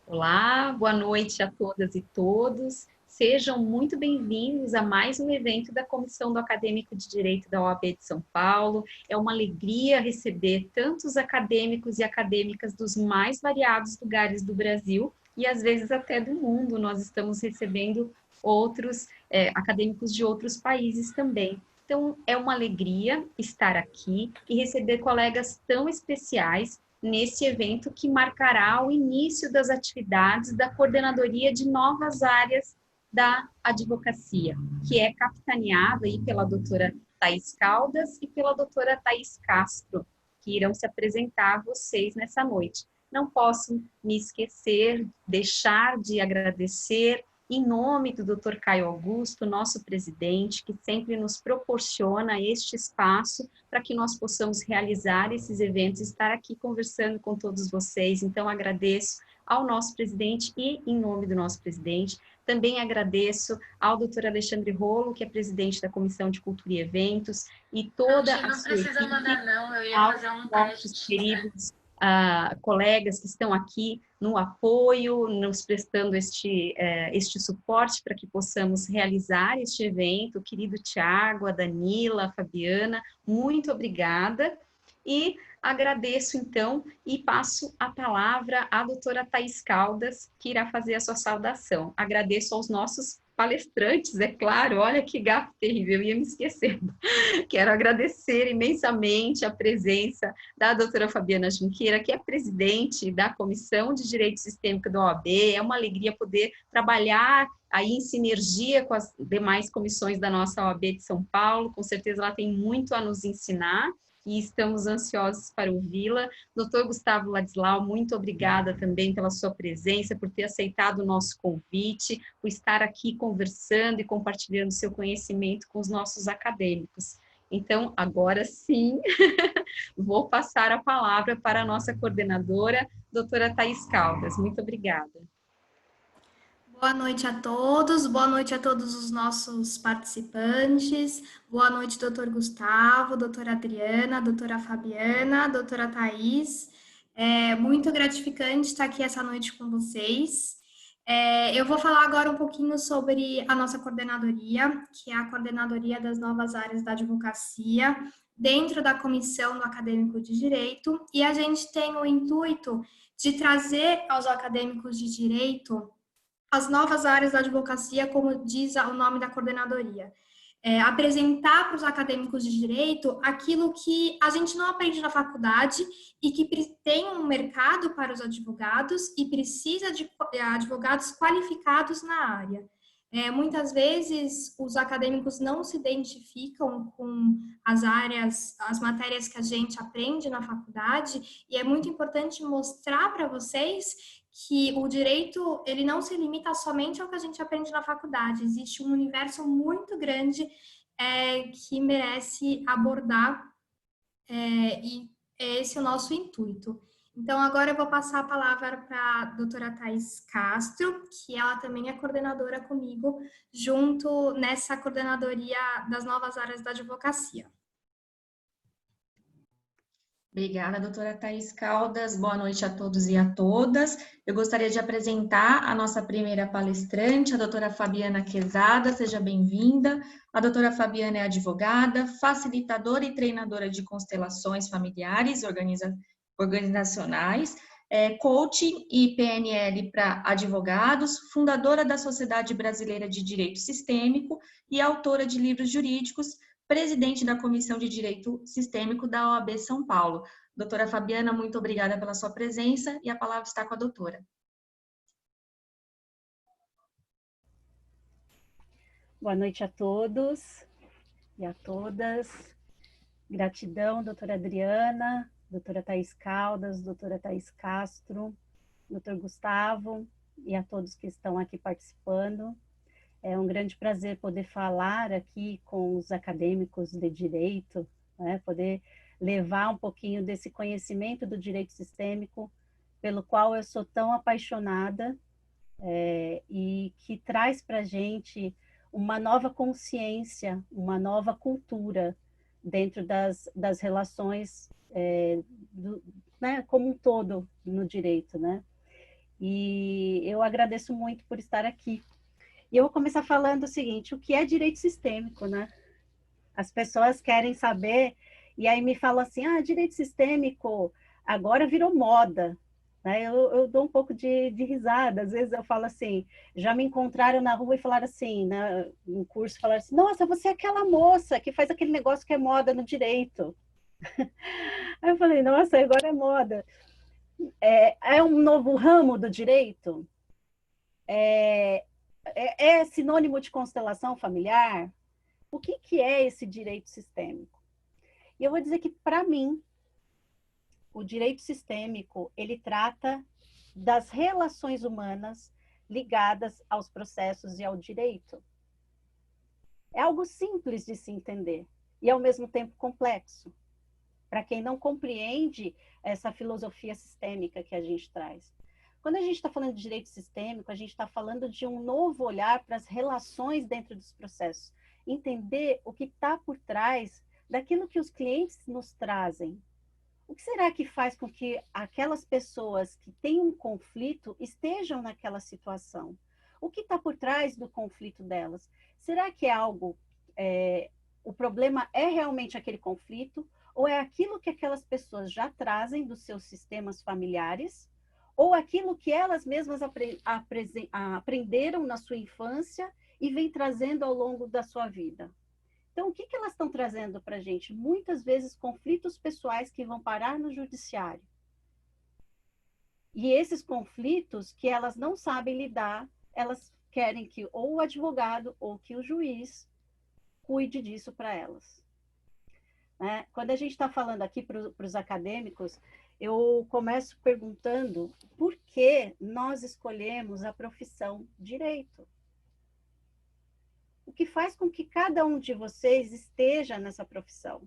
Olá, boa noite a todas e todos. Sejam muito bem-vindos a mais um evento da Comissão do Acadêmico de Direito da OAB de São Paulo. É uma alegria receber tantos acadêmicos e acadêmicas dos mais variados lugares do Brasil e às vezes até do mundo. Nós estamos recebendo outros acadêmicos de outros países também. Então, é uma alegria estar aqui e receber colegas tão especiais nesse evento que marcará o início das atividades da coordenadoria de novas áreas da advocacia, que é capitaneada aí pela doutora Thais Caldas e pela doutora Thais Castro, que irão se apresentar a vocês nessa noite. Não posso me esquecer, deixar de agradecer em nome do Dr. Caio Augusto, nosso presidente, que sempre nos proporciona este espaço para que nós possamos realizar esses eventos, estar aqui conversando com todos vocês. Então, agradeço ao nosso presidente e em nome do nosso presidente. Também agradeço ao Dr. Alexandre Rolo, que é presidente da Comissão de Cultura e Eventos, e toda a sua equipe, não, eu ia aos fazer um nossos teste. queridos colegas que estão aqui no apoio, nos prestando este suporte para que possamos realizar este evento. O querido Tiago, a Danila, a Fabiana, muito obrigada. E agradeço, então, e passo a palavra à doutora Thais Caldas, que irá fazer a sua saudação. Agradeço aos nossos palestrantes, é claro, olha que gafe terrível, eu ia me esquecendo. Quero agradecer imensamente a presença da doutora Fabiana Junqueira, que é presidente da Comissão de Direito Sistêmico da OAB. É uma alegria poder trabalhar aí em sinergia com as demais comissões da nossa OAB de São Paulo. Com certeza ela tem muito a nos ensinar e estamos ansiosos para ouvi-la. Doutor Gustavo Ladislau, muito obrigada também pela sua presença, por ter aceitado o nosso convite, por estar aqui conversando e compartilhando seu conhecimento com os nossos acadêmicos. Então, agora sim, vou passar a palavra para a nossa coordenadora, doutora Thais Caldas. Muito obrigada. Boa noite a todos, boa noite a todos os nossos participantes, boa noite, doutor Gustavo, doutora Adriana, doutora Fabiana, doutora Thais. É muito gratificante estar aqui essa noite com vocês. Eu vou falar agora um pouquinho sobre a nossa coordenadoria, que é a Coordenadoria das Novas Áreas da Advocacia, dentro da Comissão do Acadêmico de Direito, e a gente tem o intuito de trazer aos acadêmicos de direito as novas áreas da advocacia, como diz o nome da coordenadoria. Apresentar para os acadêmicos de direito aquilo que a gente não aprende na faculdade e que tem um mercado para os advogados e precisa de advogados qualificados na área. Muitas vezes os acadêmicos não se identificam com as áreas, as matérias que a gente aprende na faculdade, e é muito importante mostrar para vocês que o direito, ele não se limita somente ao que a gente aprende na faculdade. Existe um universo muito grande que merece abordar, e é esse o nosso intuito. Então, agora eu vou passar a palavra para a doutora Thais Castro, que ela também é coordenadora comigo, junto nessa coordenadoria das novas áreas da advocacia. Obrigada, doutora Thais Caldas. Boa noite a todos e a todas. Eu gostaria de apresentar a nossa primeira palestrante, a doutora Fabiana Quezada. Seja bem-vinda. A doutora Fabiana é advogada, facilitadora e treinadora de constelações familiares organizacionais, coaching e PNL para advogados, fundadora da Sociedade Brasileira de Direito Sistêmico e autora de livros jurídicos, presidente da Comissão de Direito Sistêmico da OAB São Paulo. Doutora Fabiana, muito obrigada pela sua presença e a palavra está com a doutora. Boa noite a todos e a todas. Gratidão, doutora Adriana, doutora Thais Caldas, doutora Thais Castro, doutor Gustavo e a todos que estão aqui participando. É um grande prazer poder falar aqui com os acadêmicos de direito, né? Poder levar um pouquinho desse conhecimento do direito sistêmico, pelo qual eu sou tão apaixonada, e que traz para a gente uma nova consciência, uma nova cultura dentro das relações, né, como um todo no direito, né? E eu agradeço muito por estar aqui. E eu vou começar falando o seguinte, o que é direito sistêmico, né? As pessoas querem saber, e aí me falam assim, direito sistêmico agora virou moda, né? Eu dou um pouco de risada, às vezes eu falo assim, já me encontraram na rua e falaram assim, né, em curso, falaram assim, nossa, você é aquela moça que faz aquele negócio que é moda no direito. Aí eu falei, nossa, agora é moda. É um novo ramo do direito? É sinônimo de constelação familiar? O que é esse direito sistêmico? E eu vou dizer que, para mim, o direito sistêmico, ele trata das relações humanas ligadas aos processos e ao direito. É algo simples de se entender e, ao mesmo tempo, complexo, para quem não compreende essa filosofia sistêmica que a gente traz. Quando a gente está falando de direito sistêmico, a gente está falando de um novo olhar para as relações dentro dos processos, entender o que está por trás daquilo que os clientes nos trazem. O que será que faz com que aquelas pessoas que têm um conflito estejam naquela situação? O que está por trás do conflito delas? Será que é algo, o problema é realmente aquele conflito? Ou é aquilo que aquelas pessoas já trazem dos seus sistemas familiares? Ou aquilo que elas mesmas aprenderam na sua infância e vem trazendo ao longo da sua vida? Então, o que elas estão trazendo para a gente? Muitas vezes, conflitos pessoais que vão parar no judiciário. E esses conflitos que elas não sabem lidar, elas querem que ou o advogado ou que o juiz cuide disso para elas. Né? Quando a gente está falando aqui para os acadêmicos, eu começo perguntando por que nós escolhemos a profissão direito. O que faz com que cada um de vocês esteja nessa profissão?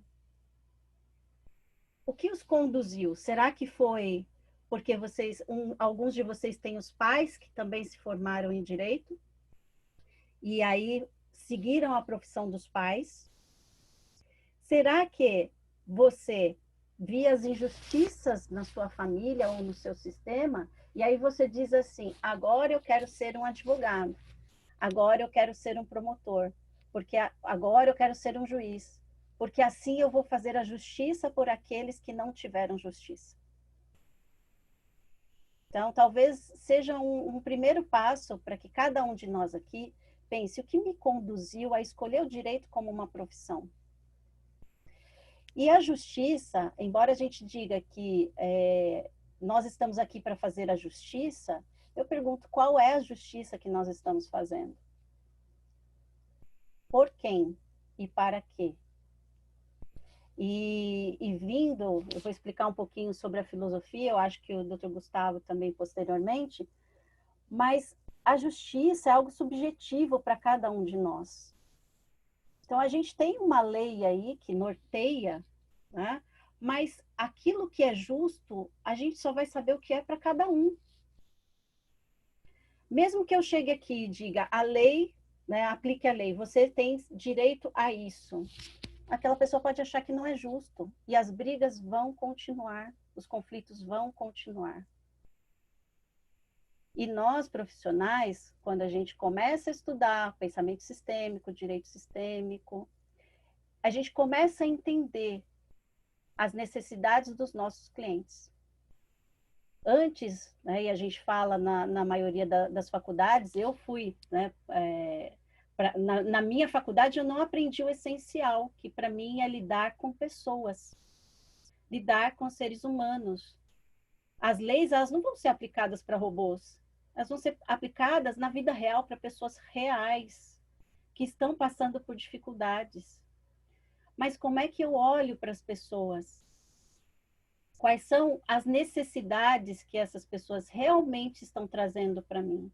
O que os conduziu? Será que foi porque alguns de vocês têm os pais que também se formaram em direito? E aí seguiram a profissão dos pais? Será que você via as injustiças na sua família ou no seu sistema? E aí você diz assim, agora eu quero ser um advogado. Agora eu quero ser um promotor, porque agora eu quero ser um juiz, porque assim eu vou fazer a justiça por aqueles que não tiveram justiça. Então, talvez seja um primeiro passo para que cada um de nós aqui pense o que me conduziu a escolher o direito como uma profissão. E a justiça, embora a gente diga que nós estamos aqui para fazer a justiça, eu pergunto qual é a justiça que nós estamos fazendo? Por quem e para quê? E vindo, eu vou explicar um pouquinho sobre a filosofia, eu acho que o Dr. Gustavo também posteriormente, mas a justiça é algo subjetivo para cada um de nós. Então, a gente tem uma lei aí que norteia, né? Mas aquilo que é justo, a gente só vai saber o que é para cada um. Mesmo que eu chegue aqui e diga a lei, né, aplique a lei, você tem direito a isso. Aquela pessoa pode achar que não é justo. E as brigas vão continuar, os conflitos vão continuar. E nós, profissionais, quando a gente começa a estudar pensamento sistêmico, direito sistêmico, a gente começa a entender as necessidades dos nossos clientes. Antes, né, e a gente fala na maioria das faculdades, eu fui, né, na minha faculdade eu não aprendi o essencial, que para mim é lidar com pessoas, lidar com seres humanos. As leis, elas não vão ser aplicadas para robôs, elas vão ser aplicadas na vida real para pessoas reais, que estão passando por dificuldades. Mas como é que eu olho para as pessoas? Quais são as necessidades que essas pessoas realmente estão trazendo para mim?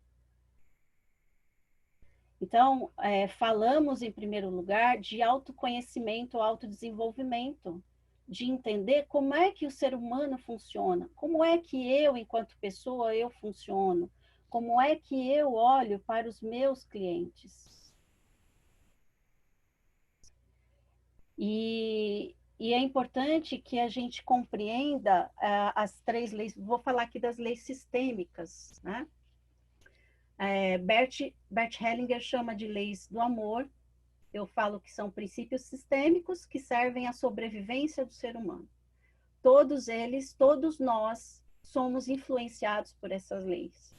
Então, falamos, em primeiro lugar, de autoconhecimento, autodesenvolvimento, de entender como é que o ser humano funciona, como é que eu, enquanto pessoa, eu funciono, como é que eu olho para os meus clientes. E E é importante que a gente compreenda as 3 leis, vou falar aqui das leis sistêmicas, né? Bert Hellinger chama de leis do amor, eu falo que são princípios sistêmicos que servem à sobrevivência do ser humano. Todos eles, todos nós, somos influenciados por essas leis.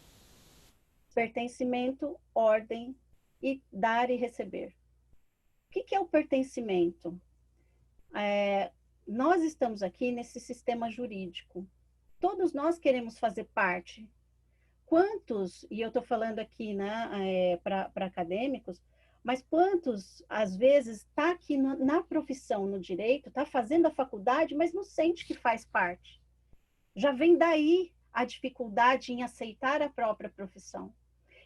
Pertencimento, ordem e dar e receber. O que é o pertencimento? Nós estamos aqui nesse sistema jurídico. Todos nós queremos fazer parte. Quantos, e eu estou falando aqui, né, para acadêmicos, mas quantos, às vezes, está aqui na profissão, no direito, está fazendo a faculdade, mas não sente que faz parte. Já vem daí a dificuldade em aceitar a própria profissão.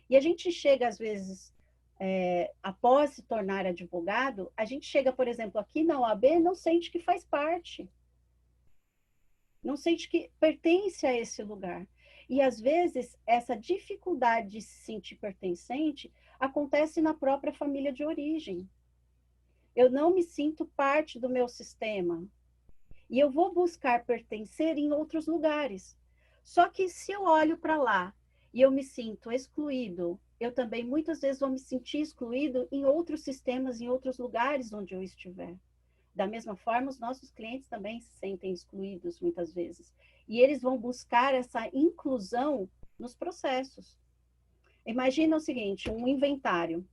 E a gente chega, às vezes, após se tornar advogado, a gente chega, por exemplo, aqui na OAB, não sente que faz parte. Não sente que pertence a esse lugar. E, às vezes, essa dificuldade de se sentir pertencente acontece na própria família de origem. Eu não me sinto parte do meu sistema. E eu vou buscar pertencer em outros lugares. Só que se eu olho para lá e eu me sinto excluído, eu também muitas vezes vou me sentir excluído em outros sistemas, em outros lugares onde eu estiver. Da mesma forma, os nossos clientes também se sentem excluídos muitas vezes. E eles vão buscar essa inclusão nos processos. Imagina o seguinte, um inventário.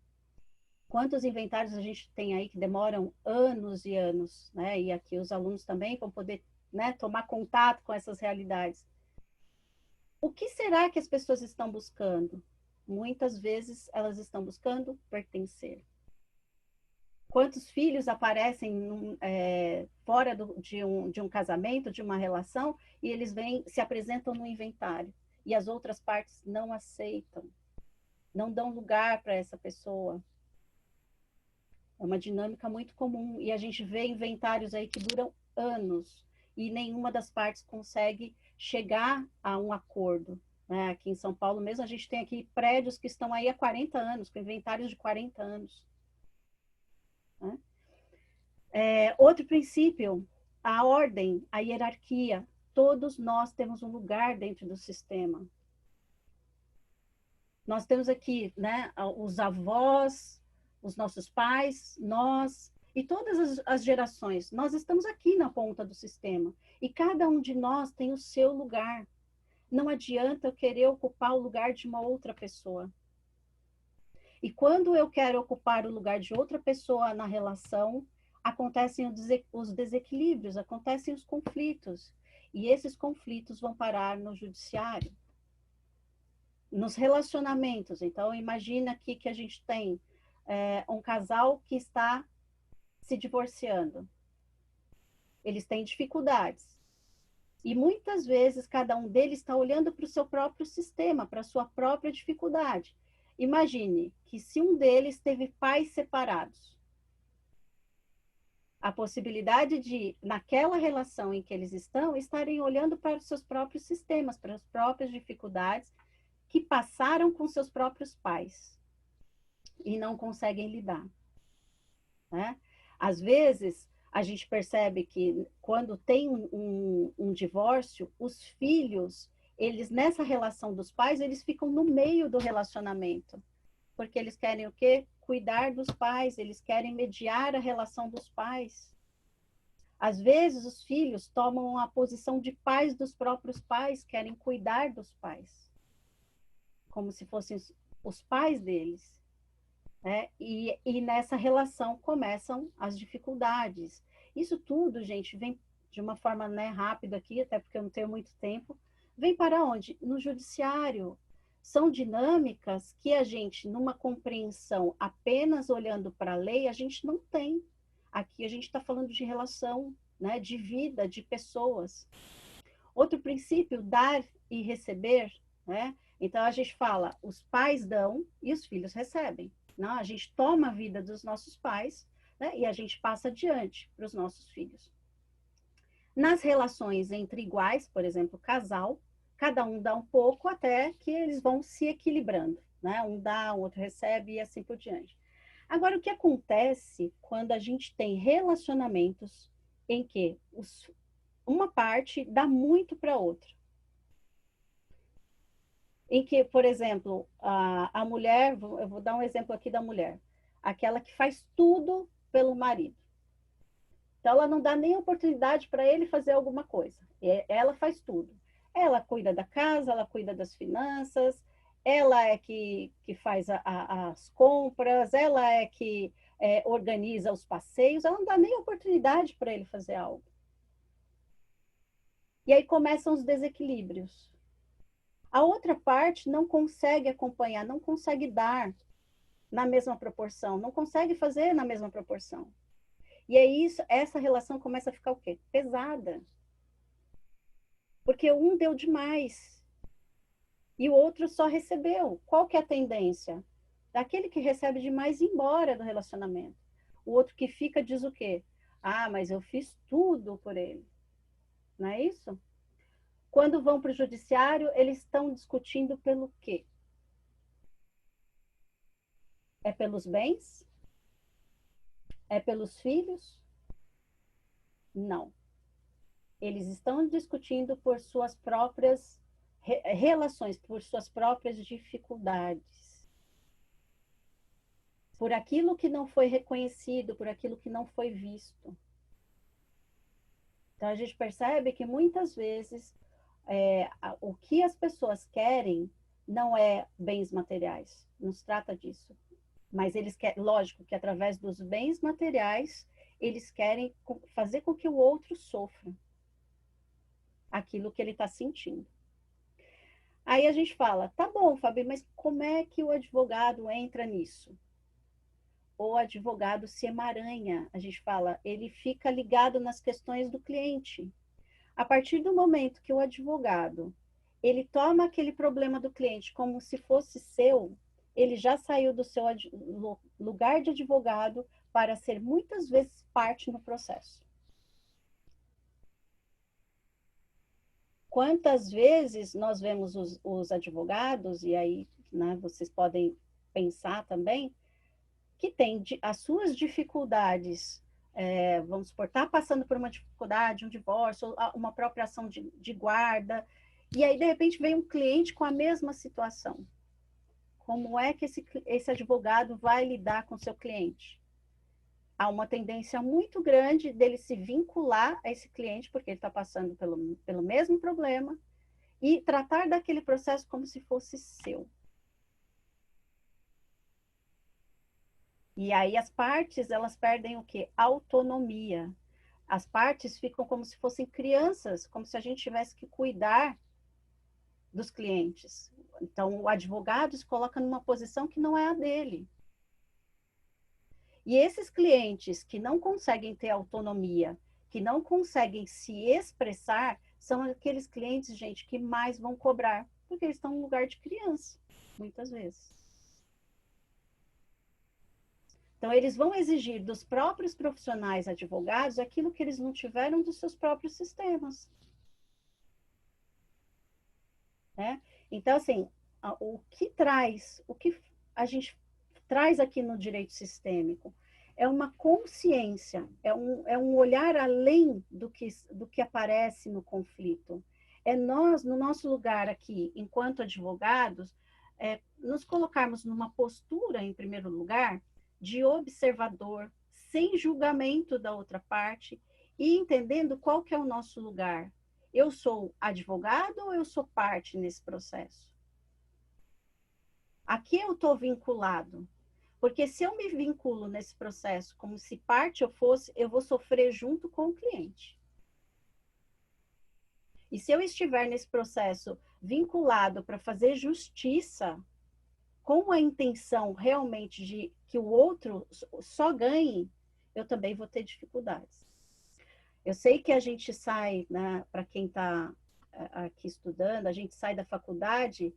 Quantos inventários a gente tem aí que demoram anos e anos, né? E aqui os alunos também vão poder, né, tomar contato com essas realidades. O que será que as pessoas estão buscando? Muitas vezes elas estão buscando pertencer. Quantos filhos aparecem fora de um casamento, de uma relação, e eles se apresentam no inventário, e as outras partes não aceitam, não dão lugar para essa pessoa. É uma dinâmica muito comum, e a gente vê inventários aí que duram anos, e nenhuma das partes consegue chegar a um acordo. Né? Aqui em São Paulo mesmo, a gente tem aqui prédios que estão aí há 40 anos, com inventários de 40 anos. Né? Outro princípio, a ordem, a hierarquia. Todos nós temos um lugar dentro do sistema. Nós temos aqui, né, os avós, os nossos pais, nós e todas as gerações. Nós estamos aqui na ponta do sistema e cada um de nós tem o seu lugar. Não adianta eu querer ocupar o lugar de uma outra pessoa. E quando eu quero ocupar o lugar de outra pessoa na relação, acontecem os desequilíbrios, acontecem os conflitos. E esses conflitos vão parar no judiciário. Nos relacionamentos. Então, imagina aqui que a gente tem um casal que está se divorciando. Eles têm dificuldades. E muitas vezes cada um deles está olhando para o seu próprio sistema, para a sua própria dificuldade. Imagine que se um deles teve pais separados, a possibilidade de, naquela relação em que eles estão, estarem olhando para os seus próprios sistemas, para as próprias dificuldades que passaram com seus próprios pais e não conseguem lidar. Né? Às vezes, a gente percebe que quando tem um divórcio, os filhos, eles nessa relação dos pais, eles ficam no meio do relacionamento. Porque eles querem o quê? Cuidar dos pais, eles querem mediar a relação dos pais. Às vezes, os filhos tomam a posição de pais dos próprios pais, querem cuidar dos pais. Como se fossem os pais deles. Né? E nessa relação começam as dificuldades. Isso tudo, gente, vem de uma forma, né, rápida aqui, até porque eu não tenho muito tempo, vem para onde? No judiciário. São dinâmicas que a gente, numa compreensão apenas olhando para a lei, a gente não tem. Aqui a gente está falando de relação, né, de vida, de pessoas. Outro princípio, dar e receber, né? Então a gente fala, os pais dão e os filhos recebem. Não, a gente toma a vida dos nossos pais, né, e a gente passa adiante para os nossos filhos. Nas relações entre iguais, por exemplo, casal, cada um dá um pouco até que eles vão se equilibrando. Né? Um dá, o outro recebe e assim por diante. Agora, o que acontece quando a gente tem relacionamentos em que uma parte dá muito para a outra. Em que, por exemplo, a mulher, eu vou dar um exemplo aqui da mulher, aquela que faz tudo pelo marido. Então, ela não dá nem oportunidade para ele fazer alguma coisa. Ela faz tudo. Ela cuida da casa, ela cuida das finanças, ela é que faz as compras, ela é que organiza os passeios, ela não dá nem oportunidade para ele fazer algo. E aí começam os desequilíbrios. A outra parte não consegue acompanhar, não consegue dar na mesma proporção, não consegue fazer na mesma proporção. E aí essa relação começa a ficar o quê? Pesada. Porque um deu demais e o outro só recebeu. Qual que é a tendência? Daquele que recebe demais ir embora do relacionamento. O outro que fica diz o quê? Ah, mas eu fiz tudo por ele. Não é isso? Quando vão para o judiciário, eles estão discutindo pelo quê? É pelos bens? É pelos filhos? Não. Eles estão discutindo por suas próprias relações, por suas próprias dificuldades. Por aquilo que não foi reconhecido, por aquilo que não foi visto. Então, a gente percebe que muitas vezes o que as pessoas querem não é bens materiais, não se trata disso. Mas eles querem, lógico que através dos bens materiais, eles querem fazer com que o outro sofra aquilo que ele está sentindo. Aí a gente fala, tá bom, Fabi, mas como é que o advogado entra nisso? O advogado se emaranha, a gente fala, ele fica ligado nas questões do cliente. A partir do momento que o advogado, ele toma aquele problema do cliente como se fosse seu, ele já saiu do seu lugar de advogado para ser muitas vezes parte no processo. Quantas vezes nós vemos os advogados, e aí, né, vocês podem pensar também, que tem as suas dificuldades, vamos supor, está passando por uma dificuldade, um divórcio, uma própria ação de guarda, e aí, de repente, vem um cliente com a mesma situação. Como é que esse advogado vai lidar com o seu cliente? Há uma tendência muito grande dele se vincular a esse cliente, porque ele está passando pelo mesmo problema, e tratar daquele processo como se fosse seu. E aí as partes, elas perdem o quê? Autonomia. As partes ficam como se fossem crianças, como se a gente tivesse que cuidar dos clientes. Então, o advogado se coloca numa posição que não é a dele. E esses clientes que não conseguem ter autonomia, que não conseguem se expressar, são aqueles clientes, gente, que mais vão cobrar, porque eles estão no lugar de criança, muitas vezes. Então, eles vão exigir dos próprios profissionais advogados aquilo que eles não tiveram dos seus próprios sistemas. Né? Então, assim, o que a gente traz aqui no direito sistêmico é uma consciência, é um olhar além do que aparece no conflito. É nós, no nosso lugar aqui, enquanto advogados, nos colocarmos numa postura, em primeiro lugar, de observador, sem julgamento da outra parte, e entendendo qual que é o nosso lugar. Eu sou advogado ou eu sou parte nesse processo? Aqui eu estou vinculado. Porque se eu me vinculo nesse processo como se parte eu fosse, eu vou sofrer junto com o cliente. E se eu estiver nesse processo vinculado para fazer justiça, com a intenção realmente de que o outro só ganhe, eu também vou ter dificuldades. Eu sei que a gente sai, né, para quem está aqui estudando, a gente sai da faculdade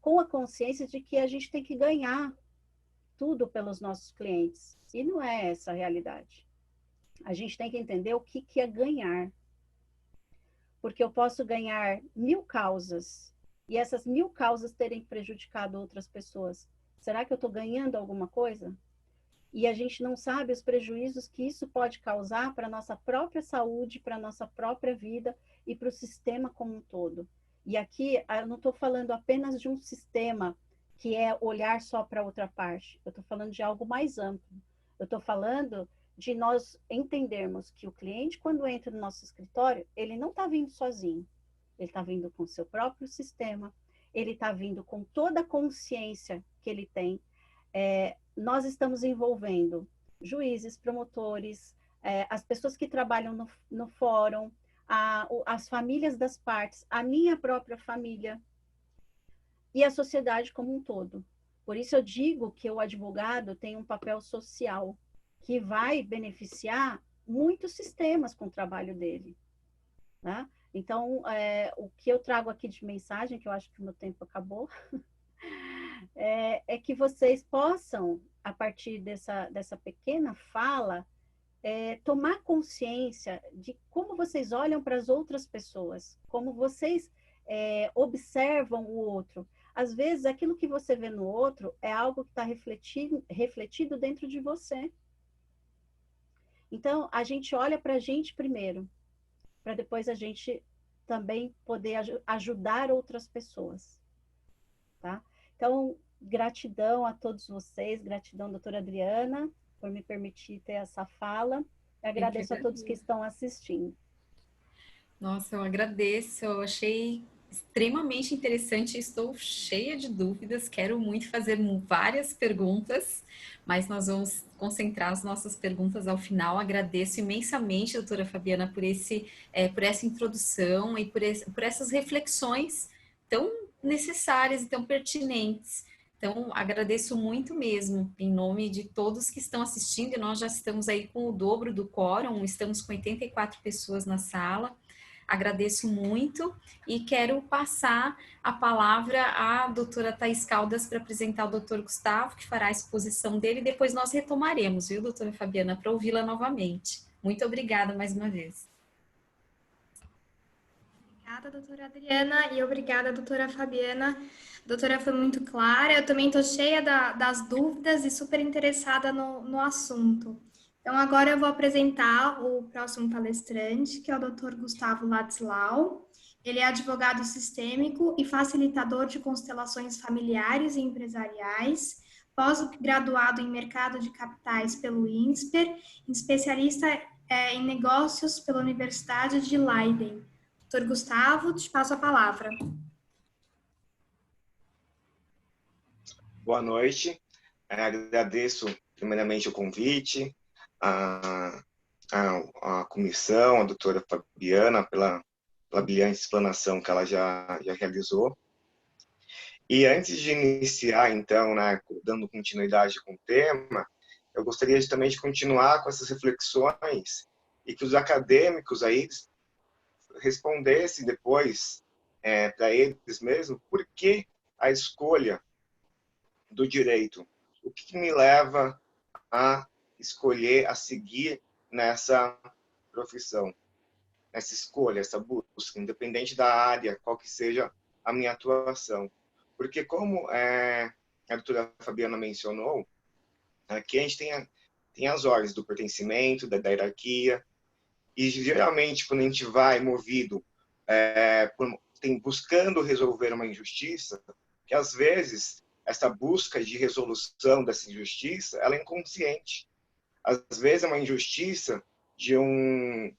com a consciência de que a gente tem que ganhar tudo pelos nossos clientes. E não é essa a realidade. A gente tem que entender o que é ganhar. Porque eu posso ganhar 1000 causas e essas 1000 causas terem prejudicado outras pessoas. Será que eu estou ganhando alguma coisa? e a gente não sabe os prejuízos que isso pode causar para a nossa própria saúde, para a nossa própria vida e para o sistema como um todo. E aqui eu não estou falando apenas de um sistema que é olhar só para outra parte, eu estou falando de algo mais amplo. Eu estou falando de nós entendermos que o cliente, quando entra no nosso escritório, ele não está vindo sozinho, ele está vindo com o seu próprio sistema, ele está vindo com toda a consciência que ele tem. Nós estamos envolvendo juízes, promotores, as pessoas que trabalham no fórum, as famílias das partes, a minha própria família e a sociedade como um todo. Por isso eu digo que o advogado tem um papel social que vai beneficiar muitos sistemas com o trabalho dele, né? Então, o que eu trago aqui de mensagem, que eu acho que o meu tempo acabou, é que vocês possam, a partir dessa pequena fala, tomar consciência de como vocês olham para as outras pessoas, como vocês observam o outro. Às vezes, aquilo que você vê no outro é algo que está refletido dentro de você. Então, a gente olha para a gente primeiro, para depois a gente também poder ajudar outras pessoas, tá? Então, gratidão a todos vocês, gratidão, doutora Adriana, por me permitir ter essa fala. Eu agradeço a todos que estão assistindo. Nossa, eu agradeço, eu achei extremamente interessante, estou cheia de dúvidas, quero muito fazer várias perguntas, mas nós vamos concentrar as nossas perguntas ao final. Agradeço imensamente, doutora Fabiana, por essa introdução e por essas reflexões tão necessárias e tão pertinentes. Então, agradeço muito mesmo, em nome de todos que estão assistindo, e nós já estamos aí com o dobro do quórum, estamos com 84 pessoas na sala. Agradeço muito e quero passar a palavra à doutora Thaís Caldas para apresentar o doutor Gustavo, que fará a exposição dele, e depois nós retomaremos, viu, doutora Fabiana, para ouvi-la novamente. Muito obrigada mais uma vez. Obrigada, doutora Adriana, e obrigada, doutora Fabiana. A doutora foi muito clara, eu também estou cheia das dúvidas e super interessada no assunto. Então, agora eu vou apresentar o próximo palestrante, que é o Dr. Gustavo Ladislau. Ele é advogado sistêmico e facilitador de constelações familiares e empresariais, pós-graduado em mercado de capitais pelo INSPER, especialista em negócios pela Universidade de Leiden. Dr. Gustavo, te passo a palavra. Boa noite. Agradeço primeiramente o convite, a comissão, a doutora Fabiana, pela brilhante explanação que ela já realizou. E antes de iniciar, então, né, dando continuidade com o tema, eu gostaria também de continuar com essas reflexões e que os acadêmicos aí respondessem depois para eles mesmos por que a escolha do direito, o que me leva a escolher, a seguir nessa profissão, nessa escolha, essa busca, independente da área, qual que seja a minha atuação. Porque como a doutora Fabiana mencionou, aqui a gente tem as ordens do pertencimento, da hierarquia, e geralmente quando a gente vai movido buscando resolver uma injustiça, que às vezes essa busca de resolução dessa injustiça, ela é inconsciente. Às vezes é uma injustiça de um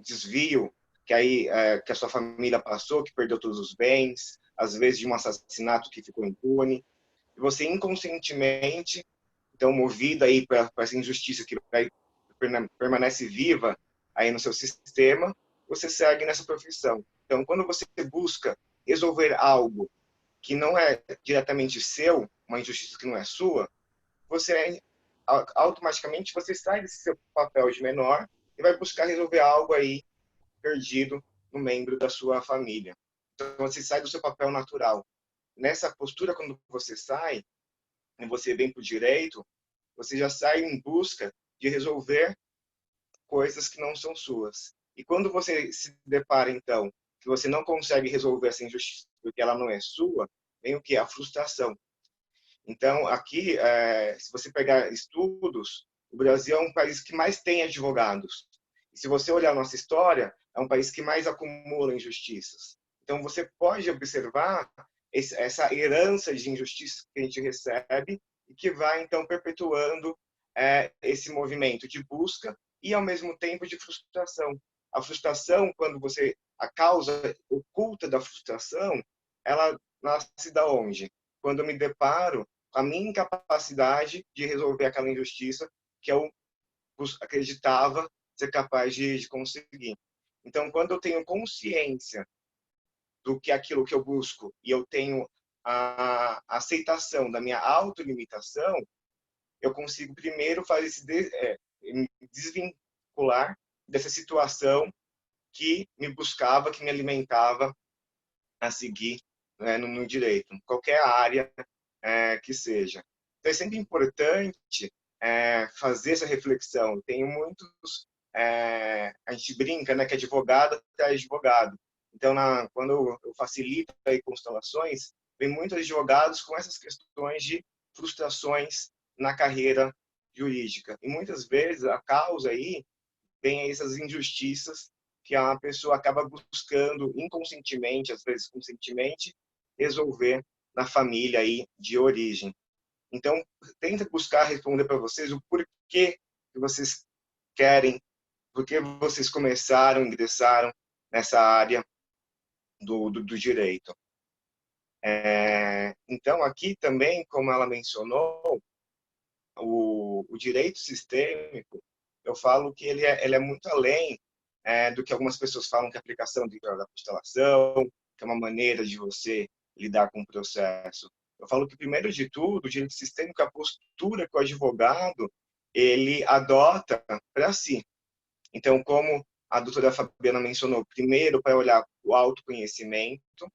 desvio que a sua família passou, que perdeu todos os bens, às vezes de um assassinato que ficou impune, e você inconscientemente, então movido aí para essa injustiça que permanece viva aí no seu sistema, você segue nessa profissão. Então, quando você busca resolver algo que não é diretamente seu, uma injustiça que não é sua, automaticamente você sai desse seu papel de menor e vai buscar resolver algo aí perdido no membro da sua família. Então, você sai do seu papel natural. Nessa postura, quando você sai, e você vem para o direito, você já sai em busca de resolver coisas que não são suas. E quando você se depara, então, que você não consegue resolver essa injustiça porque ela não é sua, vem o que? A frustração. Então, aqui, se você pegar estudos, o Brasil é um país que mais tem advogados. E se você olhar a nossa história, é um país que mais acumula injustiças. Então, você pode observar essa herança de injustiças que a gente recebe e que vai, então, perpetuando esse movimento de busca e, ao mesmo tempo, de frustração. A frustração, quando você... A causa oculta da frustração, ela nasce da onde? Quando eu me deparo com a minha incapacidade de resolver aquela injustiça que eu acreditava ser capaz de conseguir. Então, quando eu tenho consciência do que aquilo que eu busco e eu tenho a aceitação da minha autolimitação, eu consigo primeiro fazer me desvincular dessa situação que me buscava, que me alimentava a seguir no direito, qualquer área que seja. Então, é sempre importante fazer essa reflexão. Tem muitos... a gente brinca, né, que advogado é advogado. Então, quando eu facilito aí constelações, vem muitos advogados com essas questões de frustrações na carreira jurídica. E muitas vezes a causa aí vem essas injustiças que a pessoa acaba buscando inconscientemente, às vezes conscientemente, resolver na família aí de origem. Então, tenta buscar responder para vocês o porquê que vocês querem, porquê vocês começaram, ingressaram nessa área do direito. Então, aqui também, como ela mencionou, o direito sistêmico, eu falo que ele é muito além do que algumas pessoas falam que é a aplicação da constelação, que é uma maneira de você lidar com o processo. Eu falo que, primeiro de tudo, o direito sistêmico é a postura que o advogado ele adota para si. Então, como a doutora Fabiana mencionou, primeiro para olhar o autoconhecimento,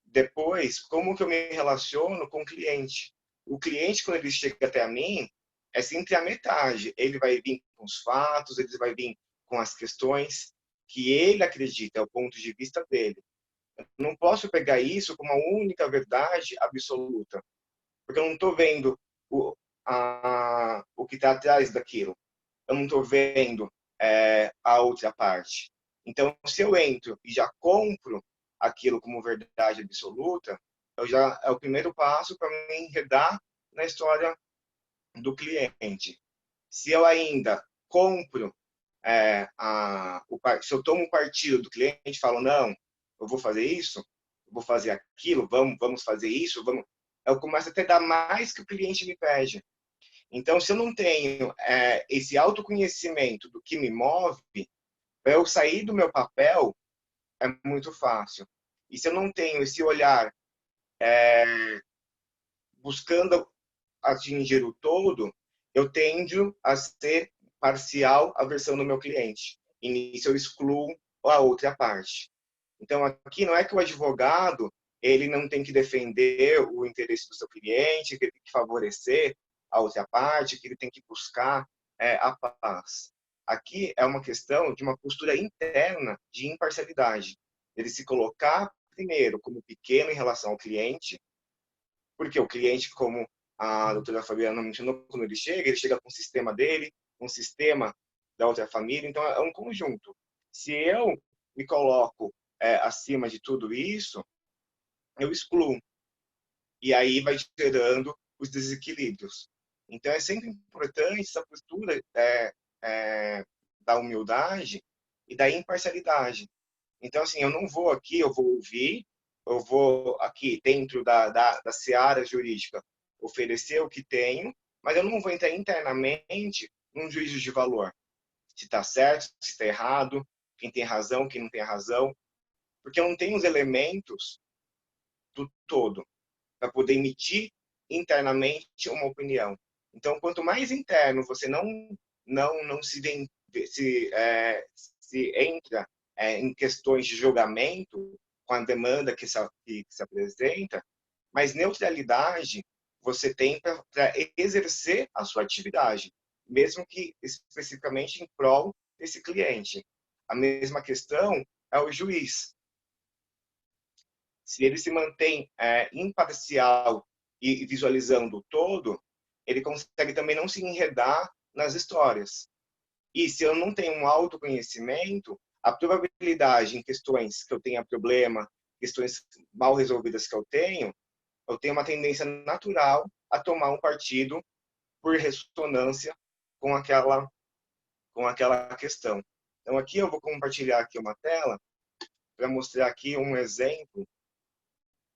depois, como que eu me relaciono com o cliente. O cliente, quando ele chega até a mim, é sempre a metade. Ele vai vir com os fatos, ele vai vir com as questões que ele acredita, é o ponto de vista dele. Eu não posso pegar isso como uma única verdade absoluta, porque eu não estou vendo o que está atrás daquilo. Eu não estou vendo a outra parte. Então, se eu entro e já compro aquilo como verdade absoluta, é o primeiro passo para me enredar na história do cliente. Se eu ainda compro, se eu tomo partido do cliente e falo, não, eu vou fazer isso, eu vou fazer aquilo, vamos fazer isso, eu começo até a dar mais que o cliente me pede. Então, se eu não tenho esse autoconhecimento do que me move, para eu sair do meu papel, é muito fácil. E se eu não tenho esse olhar buscando atingir o todo, eu tendo a ser parcial à versão do meu cliente. E nisso eu excluo a outra parte. Então, aqui não é que o advogado ele não tem que defender o interesse do seu cliente, que ele tem que favorecer a outra parte, que ele tem que buscar a paz. Aqui é uma questão de uma postura interna de imparcialidade. Ele se colocar primeiro como pequeno em relação ao cliente, porque o cliente, como a doutora Fabiana mencionou, quando ele chega com o sistema dele, com o sistema da outra família, então é um conjunto. Se eu me coloco acima de tudo isso, eu excluo. E aí vai gerando os desequilíbrios. Então é sempre importante essa postura da humildade e da imparcialidade. Então, assim, eu não vou aqui, eu vou ouvir, eu vou aqui dentro da seara jurídica oferecer o que tenho, mas eu não vou entrar internamente num juízo de valor. Se está certo, se está errado, quem tem razão, quem não tem razão, porque eu não tenho os elementos do todo para poder emitir internamente uma opinião. Então, quanto mais interno você não se entra em questões de julgamento com a demanda que se apresenta, mais neutralidade você tem para exercer a sua atividade, mesmo que especificamente em prol desse cliente. A mesma questão é o juiz. Se ele se mantém imparcial e visualizando o todo, ele consegue também não se enredar nas histórias. E se eu não tenho um autoconhecimento, a probabilidade em questões que eu tenha problema, questões mal resolvidas que eu tenho uma tendência natural a tomar um partido por ressonância com aquela questão. Então aqui eu vou compartilhar aqui uma tela para mostrar aqui um exemplo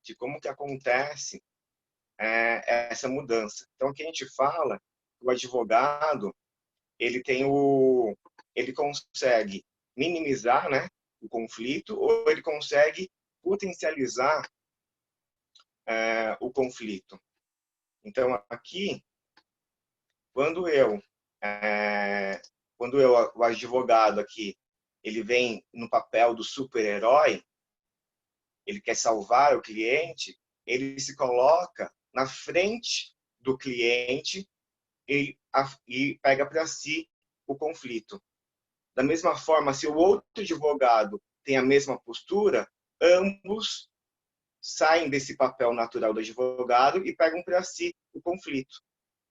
de como que acontece essa mudança. Então aqui a gente fala que o advogado ele consegue minimizar, né, o conflito, ou ele consegue potencializar o conflito. Então aqui, quando o advogado aqui, ele vem no papel do super-herói, ele quer salvar o cliente, ele se coloca na frente do cliente e pega para si o conflito. Da mesma forma, se o outro advogado tem a mesma postura, ambos saem desse papel natural do advogado e pegam para si o conflito.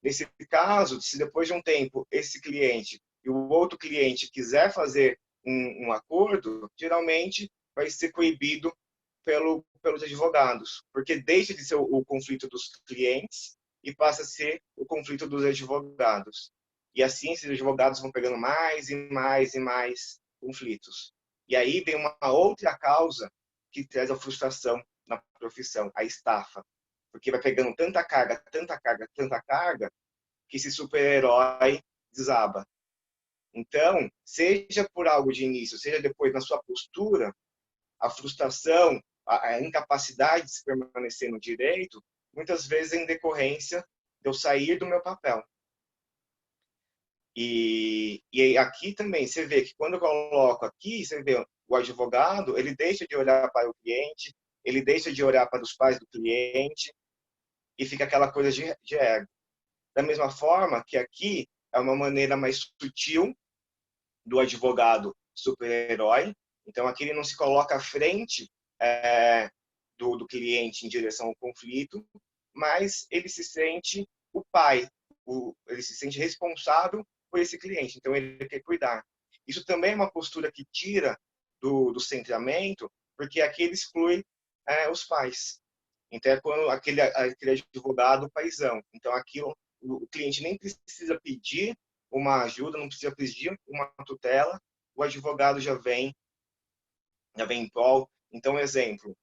Nesse caso, se depois de um tempo esse cliente e o outro cliente quiser fazer um acordo, geralmente vai ser coibido pelos advogados, porque deixa de ser o conflito dos clientes e passa a ser o conflito dos advogados. E assim esses advogados vão pegando mais e mais e mais conflitos. E aí vem uma outra causa que traz a frustração na profissão, a estafa. Porque vai pegando tanta carga, que esse super-herói desaba. Então, seja por algo de início, seja depois na sua postura, a frustração, a incapacidade de se permanecer no direito, muitas vezes é em decorrência de eu sair do meu papel. E aqui também, você vê que quando eu coloco aqui, você vê o advogado, ele deixa de olhar para o cliente, ele deixa de olhar para os pais do cliente, e fica aquela coisa de ego. Da mesma forma que aqui é uma maneira mais sutil do advogado super-herói. Então, aqui ele não se coloca à frente do cliente em direção ao conflito, mas ele se sente o pai, ele se sente responsável por esse cliente. Então, ele quer cuidar. Isso também é uma postura que tira do centramento, porque aqui ele exclui os pais. Então, é quando aquele advogado paizão. Então, aquilo, o cliente nem precisa pedir uma ajuda, não precisa pedir uma tutela, o advogado já vem em prol. Então, exemplo,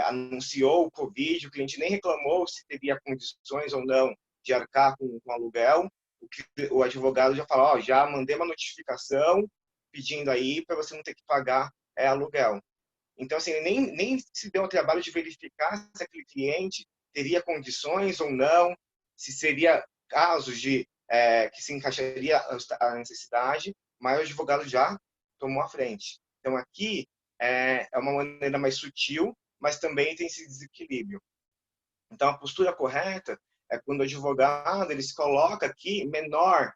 anunciou o Covid, o cliente nem reclamou se teria condições ou não de arcar com aluguel, o advogado já fala, já mandei uma notificação pedindo aí para você não ter que pagar aluguel. Então, assim, nem se deu o trabalho de verificar se aquele cliente teria condições ou não, se seria casos de que se encaixaria a necessidade, mas o advogado já tomou a frente. Então, aqui é uma maneira mais sutil, mas também tem esse desequilíbrio. Então, a postura correta é quando o advogado ele se coloca aqui menor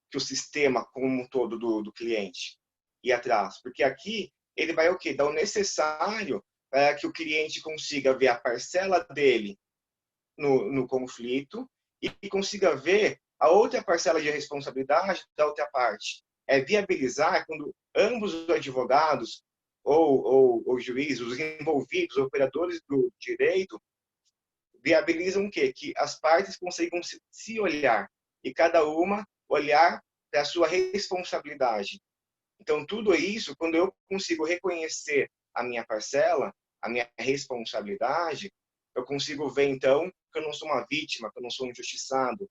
que o sistema como um todo do cliente e atrás. Porque aqui ele vai o quê? Dar o necessário para que o cliente consiga ver a parcela dele no conflito e consiga ver a outra parcela de responsabilidade da outra parte. É viabilizar quando ambos os advogados ou juízes, os envolvidos, os operadores do direito, viabilizam o quê? Que as partes consigam se olhar e cada uma olhar para a sua responsabilidade. Então, tudo isso, quando eu consigo reconhecer a minha parcela, a minha responsabilidade, eu consigo ver, então, que eu não sou uma vítima, que eu não sou um injustiçado.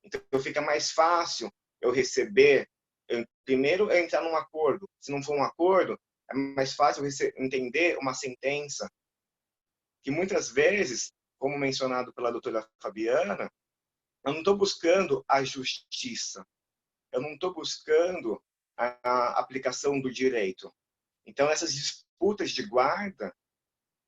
Então, fica mais fácil eu receber, primeiro, eu entrar num acordo. Se não for um acordo, é mais fácil eu entender uma sentença, que muitas vezes, como mencionado pela doutora Fabiana, eu não estou buscando a justiça, eu não estou buscando a aplicação do direito. Então, essas disputas de guarda,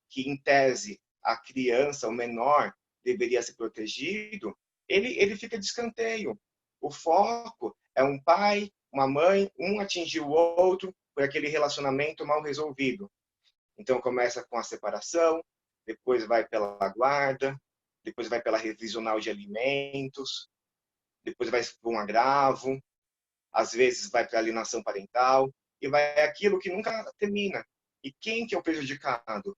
que em tese a criança, o menor, deveria ser protegido, ele fica de escanteio. O foco é um pai, uma mãe, um atingir o outro por aquele relacionamento mal resolvido. Então, começa com a separação, depois vai pela guarda, depois vai pela revisional de alimentos, depois vai para um agravo, às vezes vai para alienação parental, e vai aquilo que nunca termina. E quem que é o prejudicado?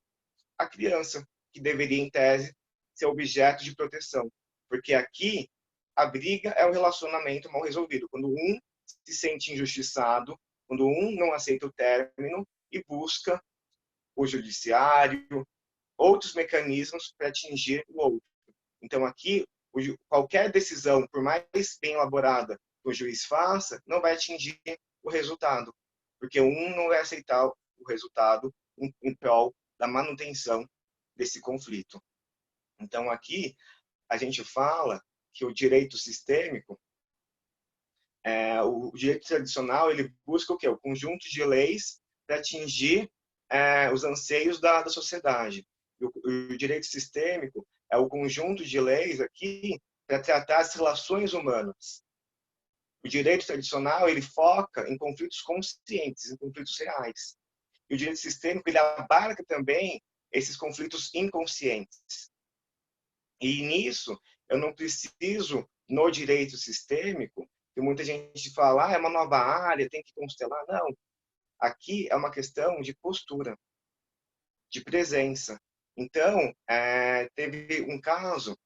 A criança, que deveria, em tese, ser objeto de proteção. Porque aqui, a briga é o relacionamento mal resolvido. Quando um se sente injustiçado, quando um não aceita o término e busca o judiciário, outros mecanismos para atingir o outro. Então, aqui, qualquer decisão, por mais bem elaborada que o juiz faça, não vai atingir o resultado, porque um não vai aceitar o resultado em prol da manutenção desse conflito. Então, aqui, a gente fala que o direito sistêmico, o direito tradicional, ele busca o quê? O conjunto de leis para atingir os anseios da sociedade. E o direito sistêmico é o conjunto de leis aqui para tratar as relações humanas. O direito tradicional, ele foca em conflitos conscientes, em conflitos reais. E o direito sistêmico, ele abarca também esses conflitos inconscientes. E nisso, eu não preciso, no direito sistêmico, que muita gente fala, é uma nova área, tem que constelar. Não. Aqui é uma questão de postura, de presença. Então, teve um caso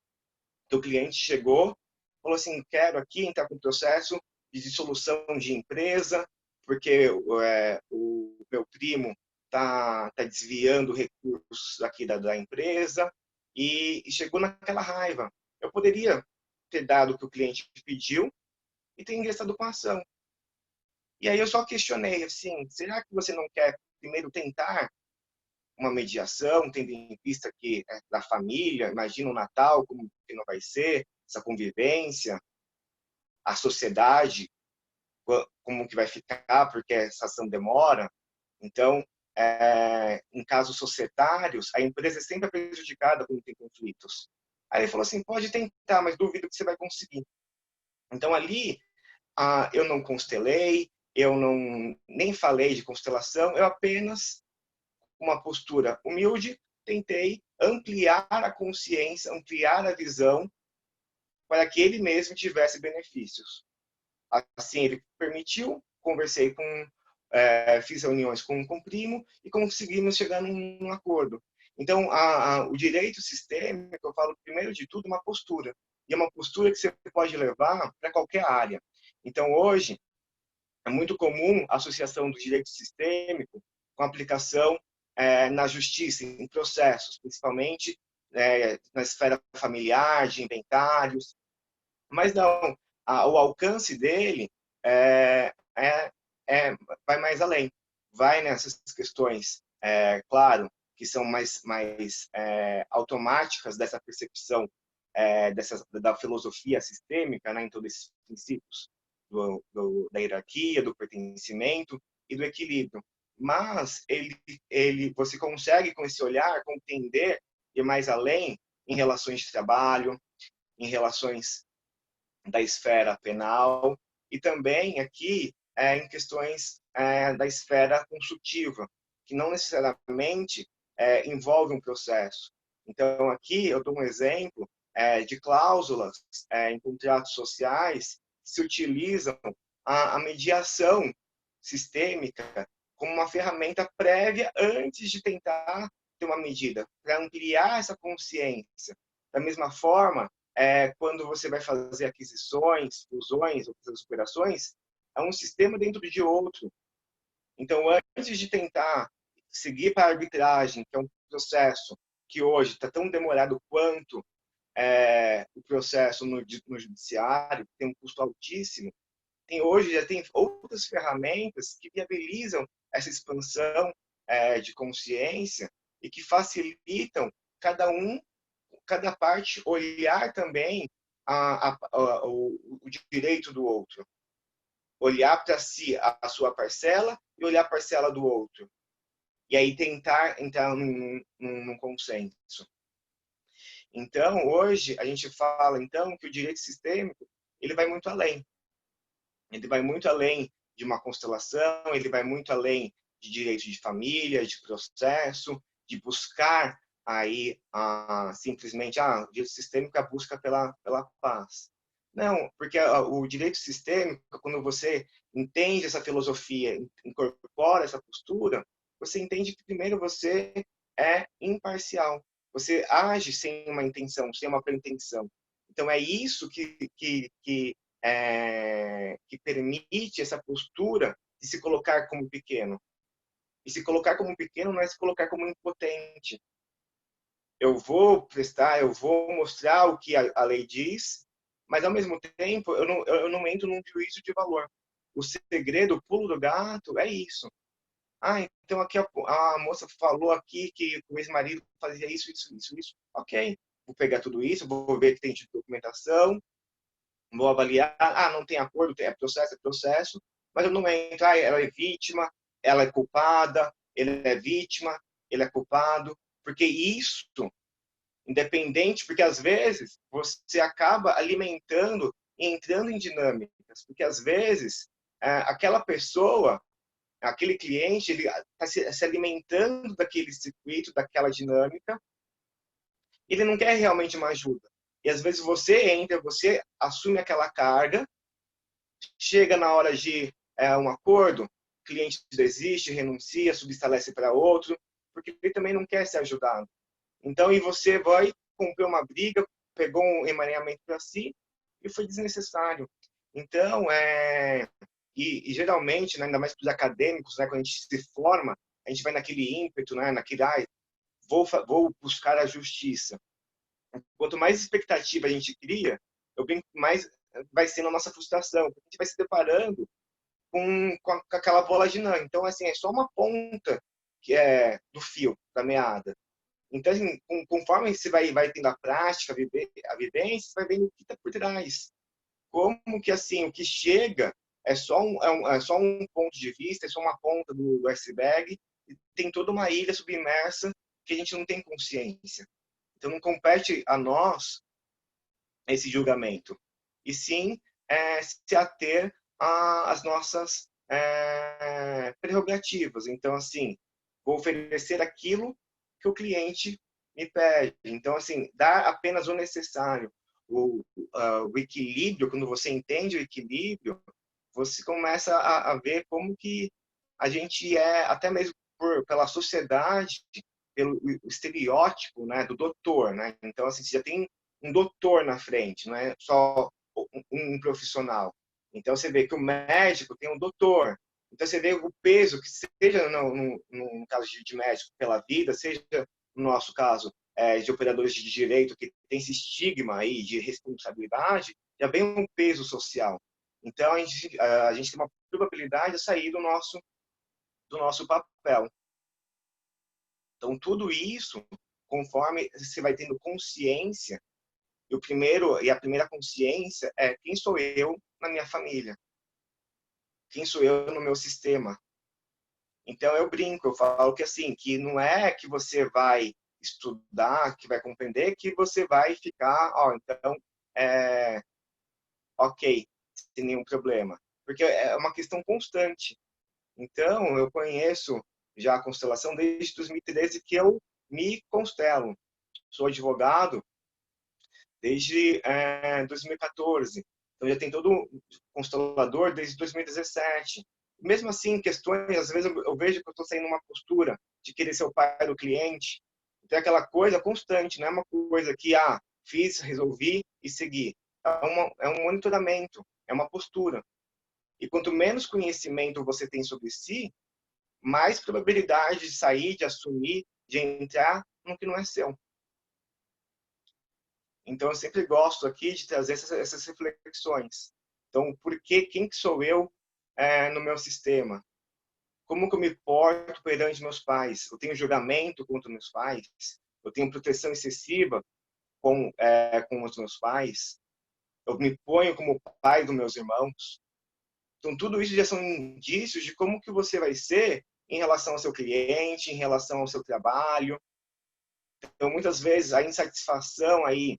que o cliente chegou, falou assim, quero aqui entrar com o processo de dissolução de empresa, porque o meu primo está desviando recursos aqui da empresa, e chegou naquela raiva. Eu poderia ter dado o que o cliente pediu e ter ingressado com a ação. E aí eu só questionei, assim, será que você não quer primeiro tentar uma mediação, tendo em vista que é da família, imagina o Natal, como que não vai ser, essa convivência, a sociedade, como que vai ficar, porque essa ação demora. Então, em casos societários, a empresa é sempre prejudicada quando tem conflitos. Aí ele falou assim, pode tentar, mas duvido que você vai conseguir. Então, ali, eu não constelei, eu nem falei de constelação, eu apenas, com uma postura humilde, tentei ampliar a consciência, ampliar a visão, para que ele mesmo tivesse benefícios. Assim, ele permitiu, conversei fiz reuniões com o primo e conseguimos chegar num acordo. Então, o direito sistêmico, eu falo, primeiro de tudo, uma postura. E é uma postura que você pode levar para qualquer área. Então, hoje, é muito comum a associação do direito sistêmico com aplicação na justiça, em processos, principalmente na esfera familiar, de inventários. Mas não, o alcance dele vai mais além. Vai nessas questões, claro, que são mais automáticas dessa percepção da filosofia sistêmica, né, em todos esses princípios da hierarquia, do pertencimento e do equilíbrio. Mas você consegue, com esse olhar, compreender e ir mais além em relações de trabalho, em relações da esfera penal e também aqui em questões da esfera consultiva, que não necessariamente envolve um processo. Então, aqui eu dou um exemplo de cláusulas em contratos sociais que se utilizam a mediação sistêmica como uma ferramenta prévia antes de tentar ter uma medida, para ampliar essa consciência. Da mesma forma, quando você vai fazer aquisições, fusões, outras operações, é um sistema dentro de outro. Então, antes de tentar seguir para a arbitragem, que é um processo que hoje está tão demorado quanto o processo no judiciário, que tem um custo altíssimo, hoje já tem outras ferramentas que viabilizam essa expansão de consciência e que facilitam cada parte olhar também o direito do outro. Olhar para si, a sua parcela, e olhar a parcela do outro. E aí tentar entrar num consenso. Então, hoje, a gente fala então que o direito sistêmico ele vai muito além. Ele vai muito além de uma constelação, ele vai muito além de direito de família, de processo, de buscar aí simplesmente o direito sistêmico é a busca pela paz. Não, porque o direito sistêmico, quando você entende essa filosofia, incorpora essa postura, você entende que primeiro você é imparcial. Você age sem uma intenção, sem uma pretensão. Então é isso que permite essa postura de se colocar como pequeno. E se colocar como pequeno não é se colocar como impotente. Eu vou mostrar o que a lei diz, mas ao mesmo tempo eu não entro num juízo de valor. O segredo, o pulo do gato é isso. Então aqui a moça falou aqui que o ex-marido fazia isso. Ok, vou pegar tudo isso, vou ver que tem de documentação, vou avaliar. Não tem acordo, é processo, mas eu não entro. Ela é vítima, ela é culpada, ele é vítima, ele é culpado, porque isso, independente, porque às vezes você acaba alimentando e entrando em dinâmicas, porque às vezes aquela pessoa, aquele cliente, ele está se alimentando daquele circuito, daquela dinâmica, ele não quer realmente uma ajuda. E às vezes você assume aquela carga, chega na hora de um acordo, o cliente desiste, renuncia, subestalece para outro, porque ele também não quer ser ajudado. Então, e você vai comprou uma briga, pegou um emaranhamento para si e foi desnecessário. Então, e geralmente, né, ainda mais para os acadêmicos, né, quando a gente se forma, a gente vai naquele ímpeto, né, naquele, vou buscar a justiça. Quanto mais expectativa a gente cria, mais vai sendo a nossa frustração. A gente vai se deparando com aquela bola de neve. Então, assim, é só uma ponta que é do fio, da meada. Então, assim, conforme você vai tendo a prática, a vivência, você vai vendo o que está por trás. Como que, assim, o que chega é só um ponto de vista, é só uma ponta do iceberg, e tem toda uma ilha submersa que a gente não tem consciência. Então, não compete a nós esse julgamento, e sim se ater às nossas prerrogativas. Então, assim, vou oferecer aquilo que o cliente me pede. Então, assim, dar apenas o necessário. O equilíbrio, quando você entende o equilíbrio, você começa a ver como que a gente até mesmo pela sociedade, pelo estereótipo, né, do doutor, né? Então, assim, você já tem um doutor na frente, não é só um profissional. Então, você vê que o médico tem um doutor. Então, você vê o peso, que seja no caso de médico pela vida, seja no nosso caso de operadores de direito, que tem esse estigma aí de responsabilidade, já vem um peso social. Então, a gente tem uma probabilidade de sair do nosso papel. Então, tudo isso, conforme você vai tendo consciência, e a primeira consciência é quem sou eu na minha família, quem sou eu no meu sistema. Então, eu brinco, eu falo que assim, que não é que você vai estudar, que vai compreender, que você vai ficar, então, ok, sem nenhum problema. Porque é uma questão constante. Então, eu conheço já a constelação desde 2013 que eu me constelo. Sou advogado desde 2014. Então, já tem todo um constelador desde 2017. Mesmo assim, questões, às vezes eu vejo que eu estou saindo uma postura de querer ser o pai do cliente. Então, é aquela coisa constante, não é uma coisa que, fiz, resolvi e segui. É um monitoramento, é uma postura. E quanto menos conhecimento você tem sobre si, mais probabilidade de sair, de assumir, de entrar no que não é seu. Então, eu sempre gosto aqui de trazer essas reflexões. Então, quem que sou eu no meu sistema? Como que eu me porto perante meus pais? Eu tenho julgamento contra meus pais? Eu tenho proteção excessiva com os meus pais? Eu me ponho como pai dos meus irmãos? Então, tudo isso já são indícios de como que você vai ser em relação ao seu cliente, em relação ao seu trabalho. Então, muitas vezes, a insatisfação aí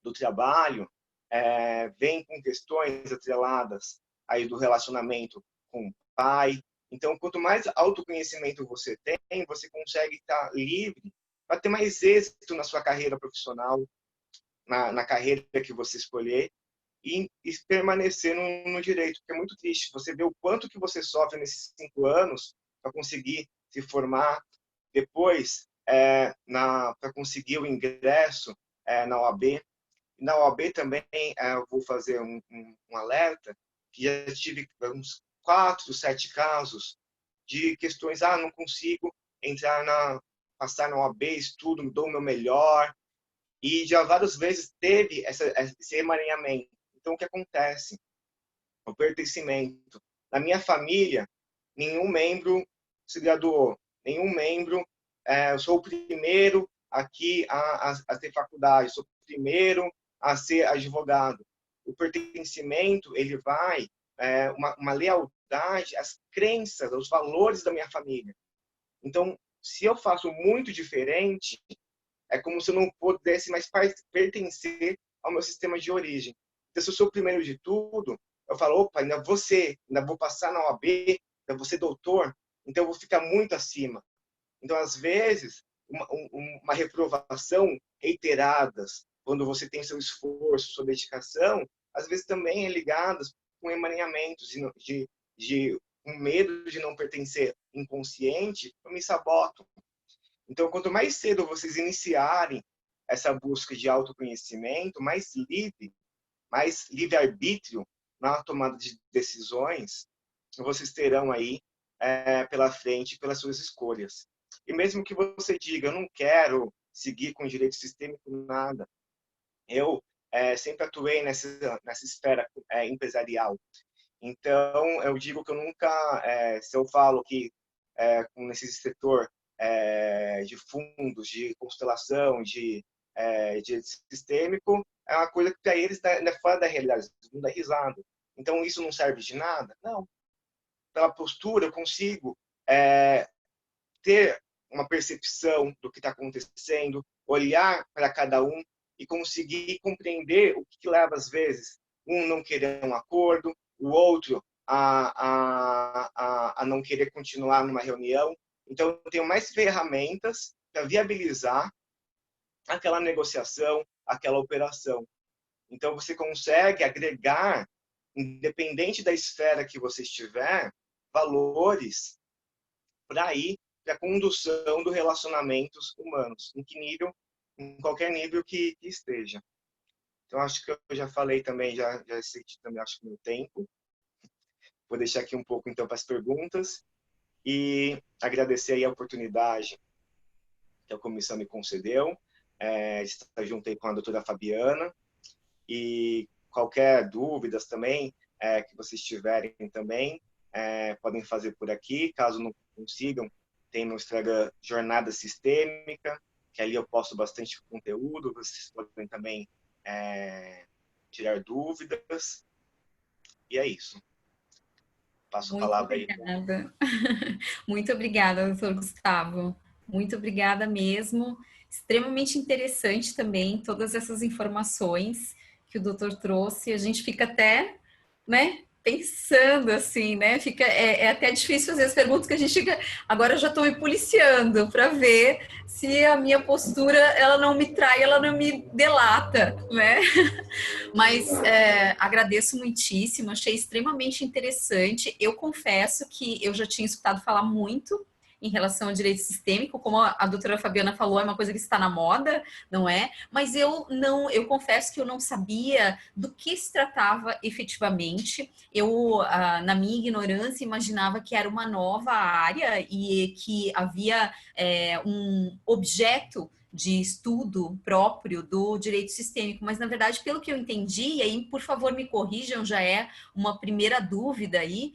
do trabalho vem com questões atreladas aí do relacionamento com o pai. Então, quanto mais autoconhecimento você tem, você consegue estar livre para ter mais êxito na sua carreira profissional, na carreira que você escolher, e permanecer no direito, porque é muito triste. Você vê o quanto que você sofre nesses 5 anos para conseguir se formar, depois para conseguir o ingresso na OAB. Na OAB também eu vou fazer um alerta, que já tive uns 4, 7 casos de questões, não consigo passar na OAB, estudo, dou o meu melhor, e já várias vezes teve esse emaranhamento. Então, o que acontece? O pertencimento. Na minha família, nenhum membro se graduou, nenhum membro, eu sou o primeiro aqui a ter faculdade, sou o primeiro a ser advogado. O pertencimento, ele vai, uma lealdade às crenças, aos valores da minha família. Então, se eu faço muito diferente, é como se eu não pudesse mais pertencer ao meu sistema de origem. Então, se eu sou o primeiro de tudo, eu falo, opa, ainda vou passar na OAB, ainda vou ser doutor, então eu vou ficar muito acima. Então, às vezes, uma reprovação reiteradas, quando você tem seu esforço, sua dedicação, às vezes também é ligada com emaranhamentos de um medo de não pertencer inconsciente, eu me saboto. Então, quanto mais cedo vocês iniciarem essa busca de autoconhecimento, mais livre-arbítrio na tomada de decisões vocês terão aí pela frente, pelas suas escolhas. E mesmo que você diga, eu não quero seguir com direito sistêmico, nada. Eu sempre atuei nessa esfera empresarial. Então, eu digo que eu nunca, se eu falo que nesse setor de fundos, de constelação, de sistêmico, é uma coisa que para eles é fora da realidade, não dá risada. Então, isso não serve de nada? Não. Pela postura, eu consigo ter uma percepção do que está acontecendo, olhar para cada um e conseguir compreender o que leva, às vezes, um não querer um acordo, o outro a não querer continuar numa reunião. Então, eu tenho mais ferramentas para viabilizar aquela negociação, aquela operação. Então, você consegue agregar, independente da esfera que você estiver, valores para ir para a condução dos relacionamentos humanos, em qualquer nível que esteja. Então, acho que eu já falei também, já excedi também, acho que meu tempo. Vou deixar aqui um pouco, então, para as perguntas e agradecer aí a oportunidade que a comissão me concedeu, de estar junto aí com a doutora Fabiana, e qualquer dúvidas também que vocês tiverem também, podem fazer por aqui. Caso não consigam, tem no Instagram Jornada Sistêmica, que ali eu posto bastante conteúdo, vocês podem também tirar dúvidas. E é isso. Passo a palavra aí. Muito obrigada. Muito obrigada, doutor Gustavo. Muito obrigada mesmo. Extremamente interessante também todas essas informações que o doutor trouxe. A gente fica até, né, pensando assim, né? É até difícil fazer as perguntas que a gente fica. Agora eu já estou me policiando para ver se a minha postura ela não me trai, ela não me delata, né? Mas agradeço muitíssimo, achei extremamente interessante. Eu confesso que eu já tinha escutado falar muito em relação ao direito sistêmico, como a doutora Fabiana falou, é uma coisa que está na moda, não é? Mas eu confesso que eu não sabia do que se tratava efetivamente. Eu, na minha ignorância, imaginava que era uma nova área e que havia um objeto de estudo próprio do direito sistêmico, mas na verdade, pelo que eu entendi, e aí por favor me corrijam, já é uma primeira dúvida aí,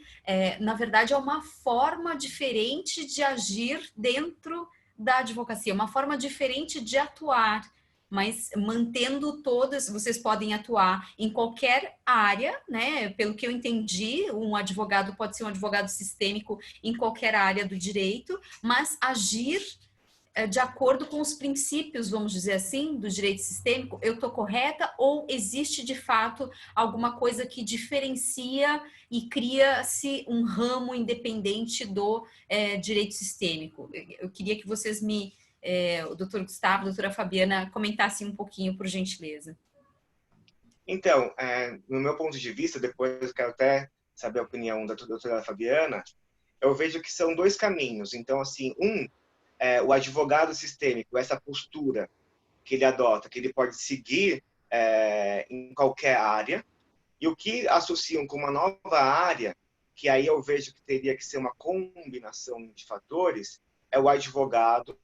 na verdade é uma forma diferente de agir dentro da advocacia, uma forma diferente de atuar, mas mantendo todas, vocês podem atuar em qualquer área, né? Pelo que eu entendi, um advogado pode ser um advogado sistêmico em qualquer área do direito, mas agir de acordo com os princípios, vamos dizer assim, do direito sistêmico. Eu estou correta ou existe de fato alguma coisa que diferencia e cria-se um ramo independente do direito sistêmico? Eu queria que vocês me o doutor Gustavo, a doutora Fabiana comentassem um pouquinho, por gentileza. Então, no meu ponto de vista, depois eu quero até saber a opinião da doutora Fabiana, eu vejo que são dois caminhos. Então, assim, o advogado sistêmico, essa postura que ele adota, que ele pode seguir em qualquer área, e o que associam com uma nova área, que aí eu vejo que teria que ser uma combinação de fatores, é o advogado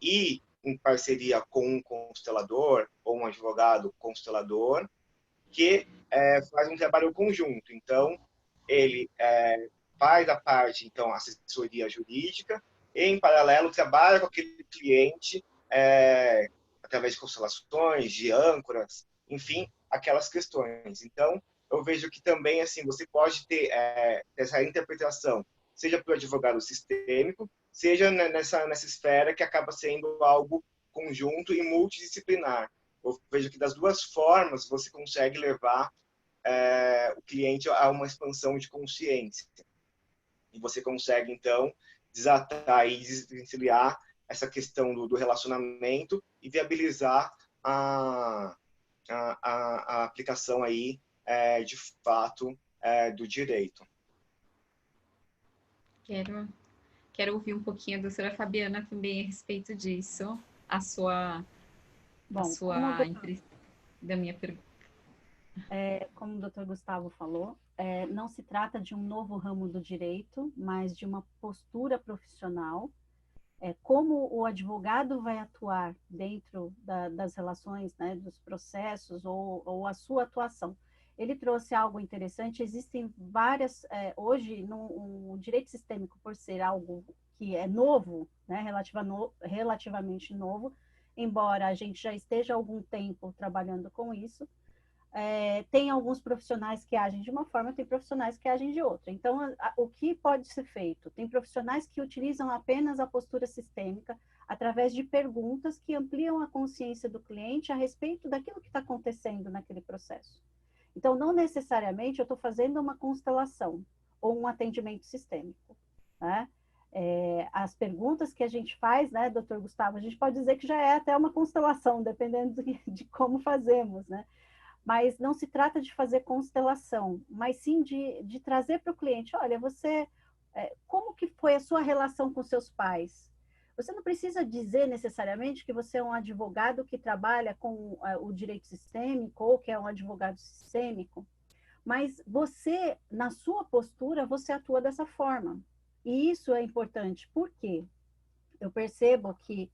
e em parceria com um constelador ou um advogado constelador que faz um trabalho conjunto. Então, ele faz a parte, então, assessoria jurídica e, em paralelo, trabalha com aquele cliente através de constelações, de âncoras, enfim, aquelas questões. Então, eu vejo que também, assim, você pode ter essa interpretação, seja para o advogado sistêmico, seja nessa esfera que acaba sendo algo conjunto e multidisciplinar. Eu vejo que das duas formas você consegue levar o cliente a uma expansão de consciência. E você consegue, então, desatar e desvencilhar essa questão do relacionamento e viabilizar a aplicação aí, de fato, do direito. Quero ouvir um pouquinho da doutora Fabiana também a respeito disso, da minha pergunta. Como o doutor Gustavo falou, não se trata de um novo ramo do direito, mas de uma postura profissional, como o advogado vai atuar dentro das relações, né, dos processos ou a sua atuação. Ele trouxe algo interessante, existem várias, hoje, no direito sistêmico, por ser algo que é novo, né, relativamente novo, embora a gente já esteja há algum tempo trabalhando com isso, tem alguns profissionais que agem de uma forma, tem profissionais que agem de outra. Então, o que pode ser feito? Tem profissionais que utilizam apenas a postura sistêmica através de perguntas que ampliam a consciência do cliente a respeito daquilo que está acontecendo naquele processo. Então, não necessariamente eu estou fazendo uma constelação ou um atendimento sistêmico, né? As perguntas que a gente faz, né, doutor Gustavo, a gente pode dizer que já é até uma constelação, dependendo de como fazemos, né? Mas não se trata de fazer constelação, mas sim de trazer para o cliente, olha, como que foi a sua relação com seus pais? Você não precisa dizer necessariamente que você é um advogado que trabalha com o direito sistêmico ou que é um advogado sistêmico, mas você, na sua postura, você atua dessa forma. E isso é importante, por quê? Eu percebo que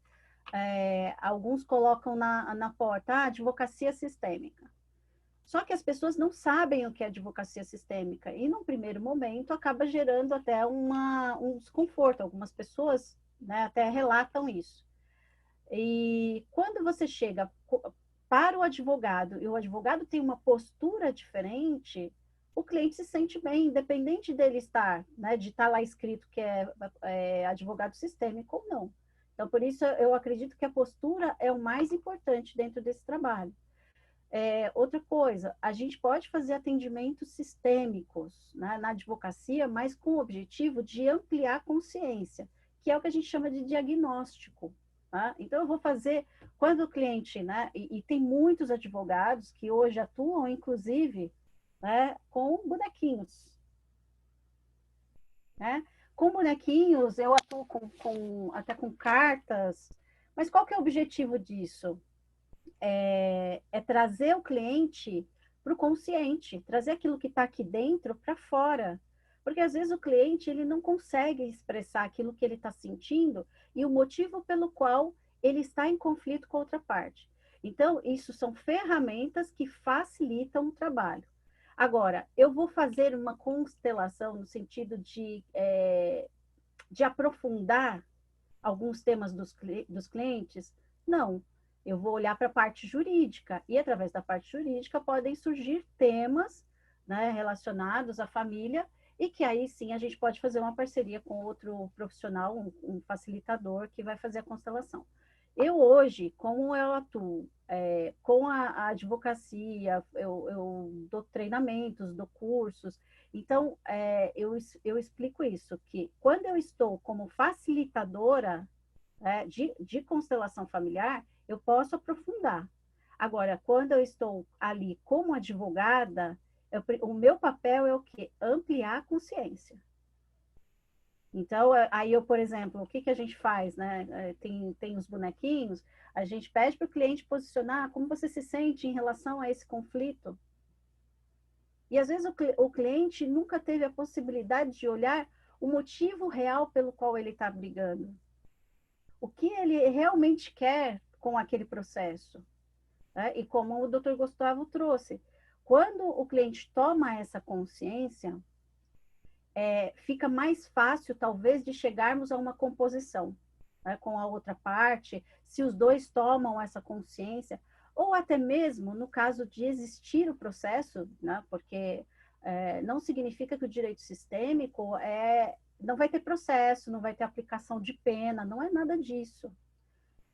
alguns colocam na porta advocacia sistêmica. Só que as pessoas não sabem o que é advocacia sistêmica e, num primeiro momento, acaba gerando até um desconforto. Algumas pessoas, né, até relatam isso. E quando você chega para o advogado e o advogado tem uma postura diferente, o cliente se sente bem, independente dele estar, né, de estar lá escrito que é advogado sistêmico ou não. Então, por isso, eu acredito que a postura é o mais importante dentro desse trabalho. Outra coisa, a gente pode fazer atendimentos sistêmicos, né, na advocacia, mas com o objetivo de ampliar a consciência, que é o que a gente chama de diagnóstico. Tá? Então, eu vou fazer, quando o cliente, né, e tem muitos advogados que hoje atuam, inclusive, né, com bonequinhos. Né? Com bonequinhos, eu atuo até com cartas, mas qual que é o objetivo disso? É trazer o cliente para o consciente, trazer aquilo que está aqui dentro para fora. Porque às vezes o cliente ele não consegue expressar aquilo que ele está sentindo e o motivo pelo qual ele está em conflito com outra parte. Então, isso são ferramentas que facilitam o trabalho. Agora, eu vou fazer uma constelação no sentido de aprofundar alguns temas dos clientes? Não. Eu vou olhar para a parte jurídica e, através da parte jurídica, podem surgir temas, né, relacionados à família e que aí sim a gente pode fazer uma parceria com outro profissional, um facilitador que vai fazer a constelação. Eu hoje, como eu atuo com a advocacia, eu dou treinamentos, dou cursos, então eu explico isso, que quando eu estou como facilitadora, de constelação familiar, eu posso aprofundar. Agora, quando eu estou ali como advogada, o meu papel é o quê? Ampliar a consciência. Então, aí eu, por exemplo, o que a gente faz, né? Tem os bonequinhos, a gente pede para o cliente posicionar como você se sente em relação a esse conflito. E às vezes o cliente nunca teve a possibilidade de olhar o motivo real pelo qual ele está brigando. O que ele realmente quer com aquele processo. Né? E como o Dr. Gustavo trouxe, quando o cliente toma essa consciência, fica mais fácil, talvez, de chegarmos a uma composição, né, com a outra parte, se os dois tomam essa consciência, ou até mesmo no caso de existir o processo, né, porque não significa que o direito sistêmico não vai ter processo, não vai ter aplicação de pena, não é nada disso.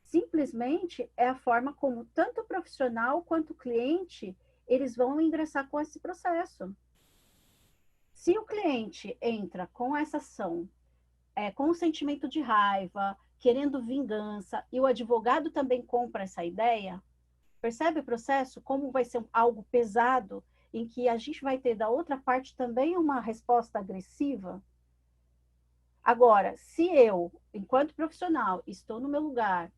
Simplesmente é a forma como tanto o profissional quanto o cliente, eles vão ingressar com esse processo. Se o cliente entra com essa ação, com um sentimento de raiva, querendo vingança, e o advogado também compra essa ideia, percebe o processo? Como vai ser algo pesado, em que a gente vai ter da outra parte também uma resposta agressiva? Agora, se eu, enquanto profissional, estou no meu lugar,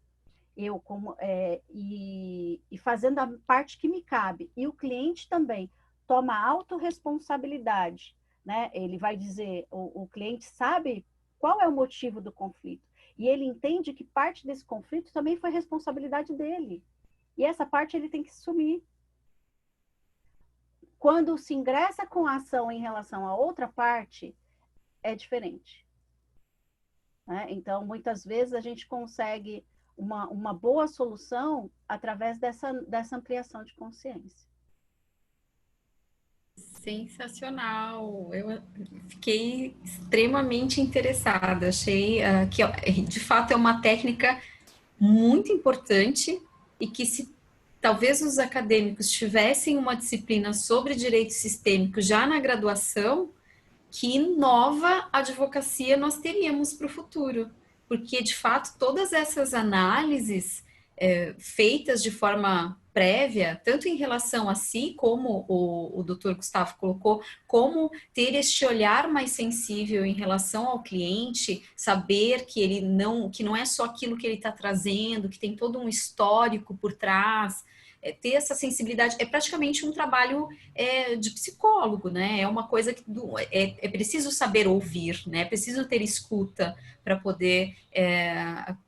e fazendo a parte que me cabe, e o cliente também toma autorresponsabilidade, né? Ele vai dizer, o cliente sabe qual é o motivo do conflito, e ele entende que parte desse conflito também foi responsabilidade dele, e essa parte ele tem que assumir. Quando se ingressa com a ação em relação à outra parte, é diferente. Né? Então, muitas vezes a gente consegue uma boa solução através dessa ampliação de consciência. Sensacional! Eu fiquei extremamente interessada. Achei que, de fato, é uma técnica muito importante e que, se talvez os acadêmicos tivessem uma disciplina sobre direito sistêmico já na graduação, que nova advocacia nós teríamos para o futuro. Porque, de fato, todas essas análises feitas de forma prévia, tanto em relação a si, como o doutor Gustavo colocou, como ter este olhar mais sensível em relação ao cliente, saber que não é só aquilo que ele está trazendo, que tem todo um histórico por trás, ter essa sensibilidade, é praticamente um trabalho de psicólogo, né? É uma coisa que é preciso saber ouvir, né? É preciso ter escuta para poder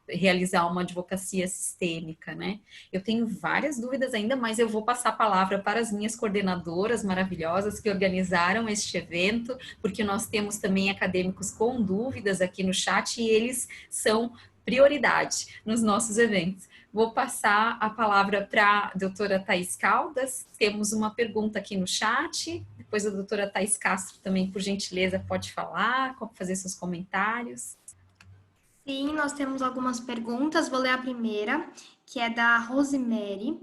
realizar uma advocacia sistêmica, né? Eu tenho várias dúvidas ainda, mas eu vou passar a palavra para as minhas coordenadoras maravilhosas que organizaram este evento, porque nós temos também acadêmicos com dúvidas aqui no chat e eles são prioridade nos nossos eventos. Vou passar a palavra para a doutora Thaís Caldas. Temos uma pergunta aqui no chat. Depois a doutora Thaís Castro também, por gentileza, pode falar, fazer seus comentários. Sim, nós temos algumas perguntas. Vou ler a primeira, que é da Rosemary.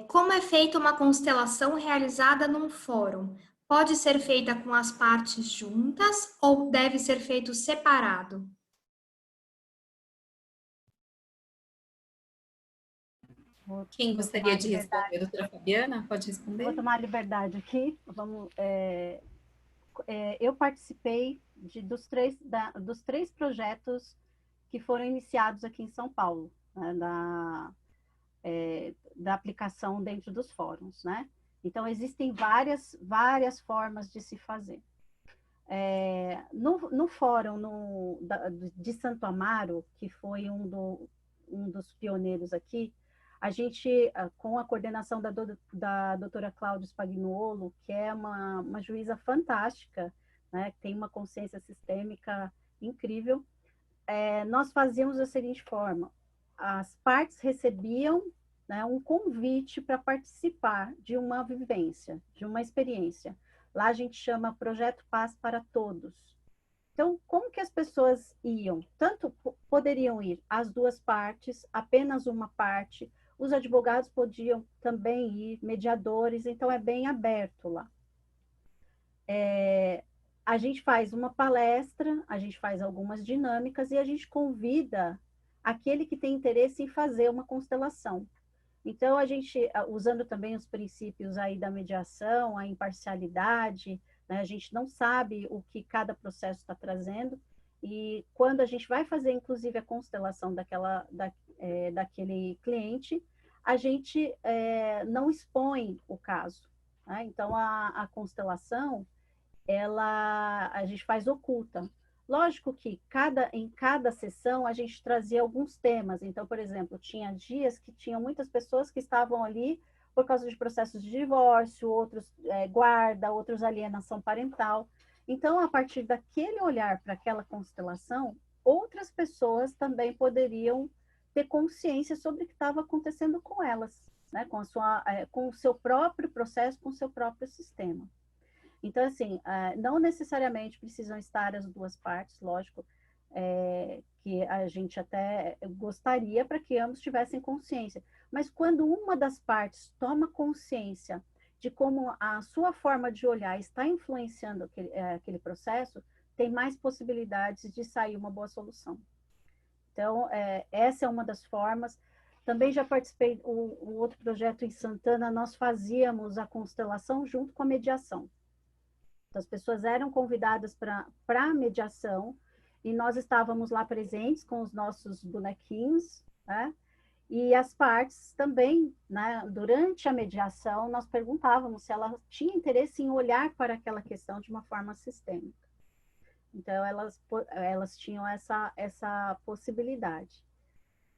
Como é feita uma constelação realizada num fórum? Pode ser feita com as partes juntas ou deve ser feito separado? Quem gostaria de responder? A doutora Fabiana, pode responder? Vou tomar a liberdade aqui. Eu participei dos três projetos que foram iniciados aqui em São Paulo, né, da aplicação dentro dos fóruns, né? Então, existem várias formas de se fazer. No fórum de Santo Amaro, que foi um dos pioneiros aqui, a gente, com a coordenação da doutora Cláudia Spagnuolo, que é uma juíza fantástica, né, que tem uma consciência sistêmica incrível, nós fazíamos da seguinte forma: as partes recebiam, né, um convite para participar de uma vivência, de uma experiência. Lá a gente chama Projeto Paz para Todos. Então, como que as pessoas iam? Tanto poderiam ir as duas partes, apenas uma parte, os advogados podiam também ir, mediadores, então é bem aberto lá. a gente faz uma palestra, a gente faz algumas dinâmicas e a gente convida aquele que tem interesse em fazer uma constelação. Então, a gente, usando também os princípios aí da mediação, a imparcialidade, né, a gente não sabe o que cada processo está trazendo, e quando a gente vai fazer, inclusive, a constelação daquele cliente, a gente não expõe o caso. Né? Então, a constelação, a gente faz oculta. Lógico que em cada sessão a gente trazia alguns temas. Então, por exemplo, tinha dias que tinham muitas pessoas que estavam ali por causa de processos de divórcio, outros guarda, outros alienação parental. Então, a partir daquele olhar para aquela constelação, outras pessoas também poderiam ter consciência sobre o que estava acontecendo com elas, né? Com o seu próprio processo, com o seu próprio sistema. Então, assim, não necessariamente precisam estar as duas partes, lógico, que a gente até gostaria para que ambos tivessem consciência. Mas quando uma das partes toma consciência de como a sua forma de olhar está influenciando aquele processo, tem mais possibilidades de sair uma boa solução. Então, essa é uma das formas. Também já participei do outro projeto em Santana, nós fazíamos a constelação junto com a mediação. Então, as pessoas eram convidadas para a mediação e nós estávamos lá presentes com os nossos bonequinhos, né? E as partes também, né? Durante a mediação, nós perguntávamos se ela tinha interesse em olhar para aquela questão de uma forma sistêmica. Então, elas tinham essa possibilidade.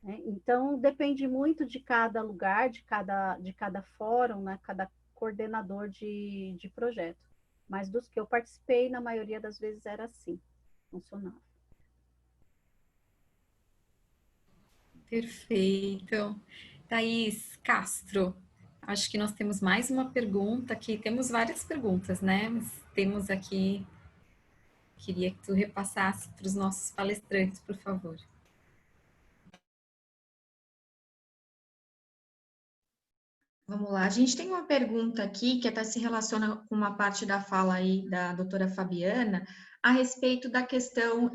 Né? Então, depende muito de cada lugar, de cada fórum, né? Cada coordenador de projeto. Mas dos que eu participei, na maioria das vezes era assim, funcionava. Perfeito. Thaís Castro, acho que nós temos mais uma pergunta aqui. Temos várias perguntas, né? Mas temos aqui, queria que tu repassasse para os nossos palestrantes, por favor. Vamos lá, a gente tem uma pergunta aqui que até se relaciona com uma parte da fala aí da doutora Fabiana, a respeito da questão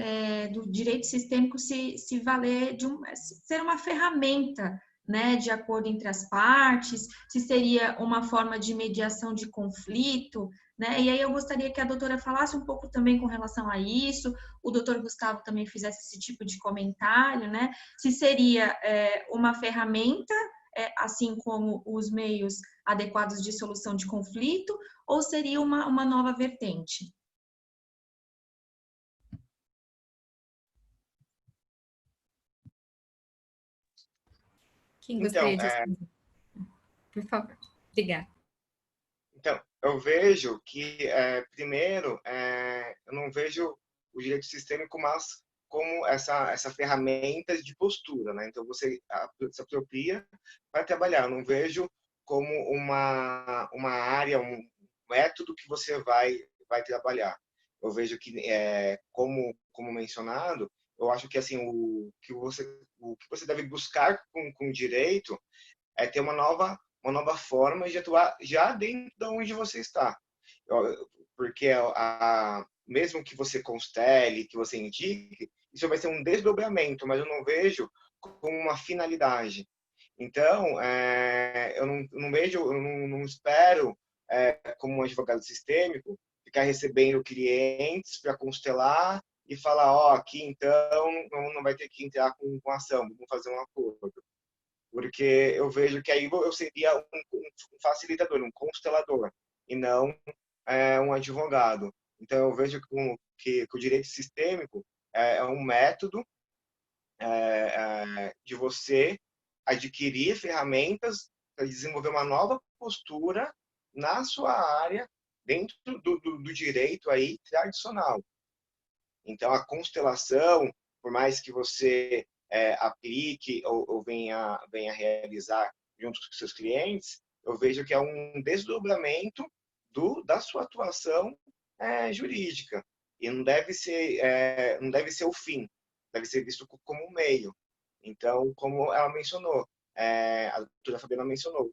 do direito sistêmico se valer ser uma ferramenta, né, de acordo entre as partes, se seria uma forma de mediação de conflito, né, e aí eu gostaria que a doutora falasse um pouco também com relação a isso, o doutor Gustavo também fizesse esse tipo de comentário, né, se seria uma ferramenta, assim como os meios adequados de solução de conflito, ou seria uma nova vertente? Quem gostaria de responder? Por favor. Obrigada. Então, eu vejo que, primeiro, eu não vejo o direito sistêmico mais como essa ferramenta de postura, né? Então, você se apropria para trabalhar. Eu não vejo como uma área, um método que você vai trabalhar. Eu vejo que, como mencionado, eu acho que assim o que você deve buscar com o direito é ter uma nova forma de atuar já dentro de onde você está. Porque mesmo que você constele, que você indique, isso vai ser um desdobramento, mas eu não vejo como uma finalidade. Então, eu não vejo, eu não espero, como um advogado sistêmico, ficar recebendo clientes para constelar e falar, aqui então não vai ter que entrar com ação, vamos fazer um acordo. Porque eu vejo que aí eu seria um facilitador, um constelador, e não um advogado. Então, eu vejo que o direito sistêmico é um método de você adquirir ferramentas para desenvolver uma nova postura na sua área, dentro do direito aí tradicional. Então, a constelação, por mais que você aplique ou venha realizar junto com seus clientes, eu vejo que é um desdobramento da sua atuação jurídica. E não deve ser o fim, deve ser visto como um meio. Então, como ela mencionou, a doutora Fabiana mencionou,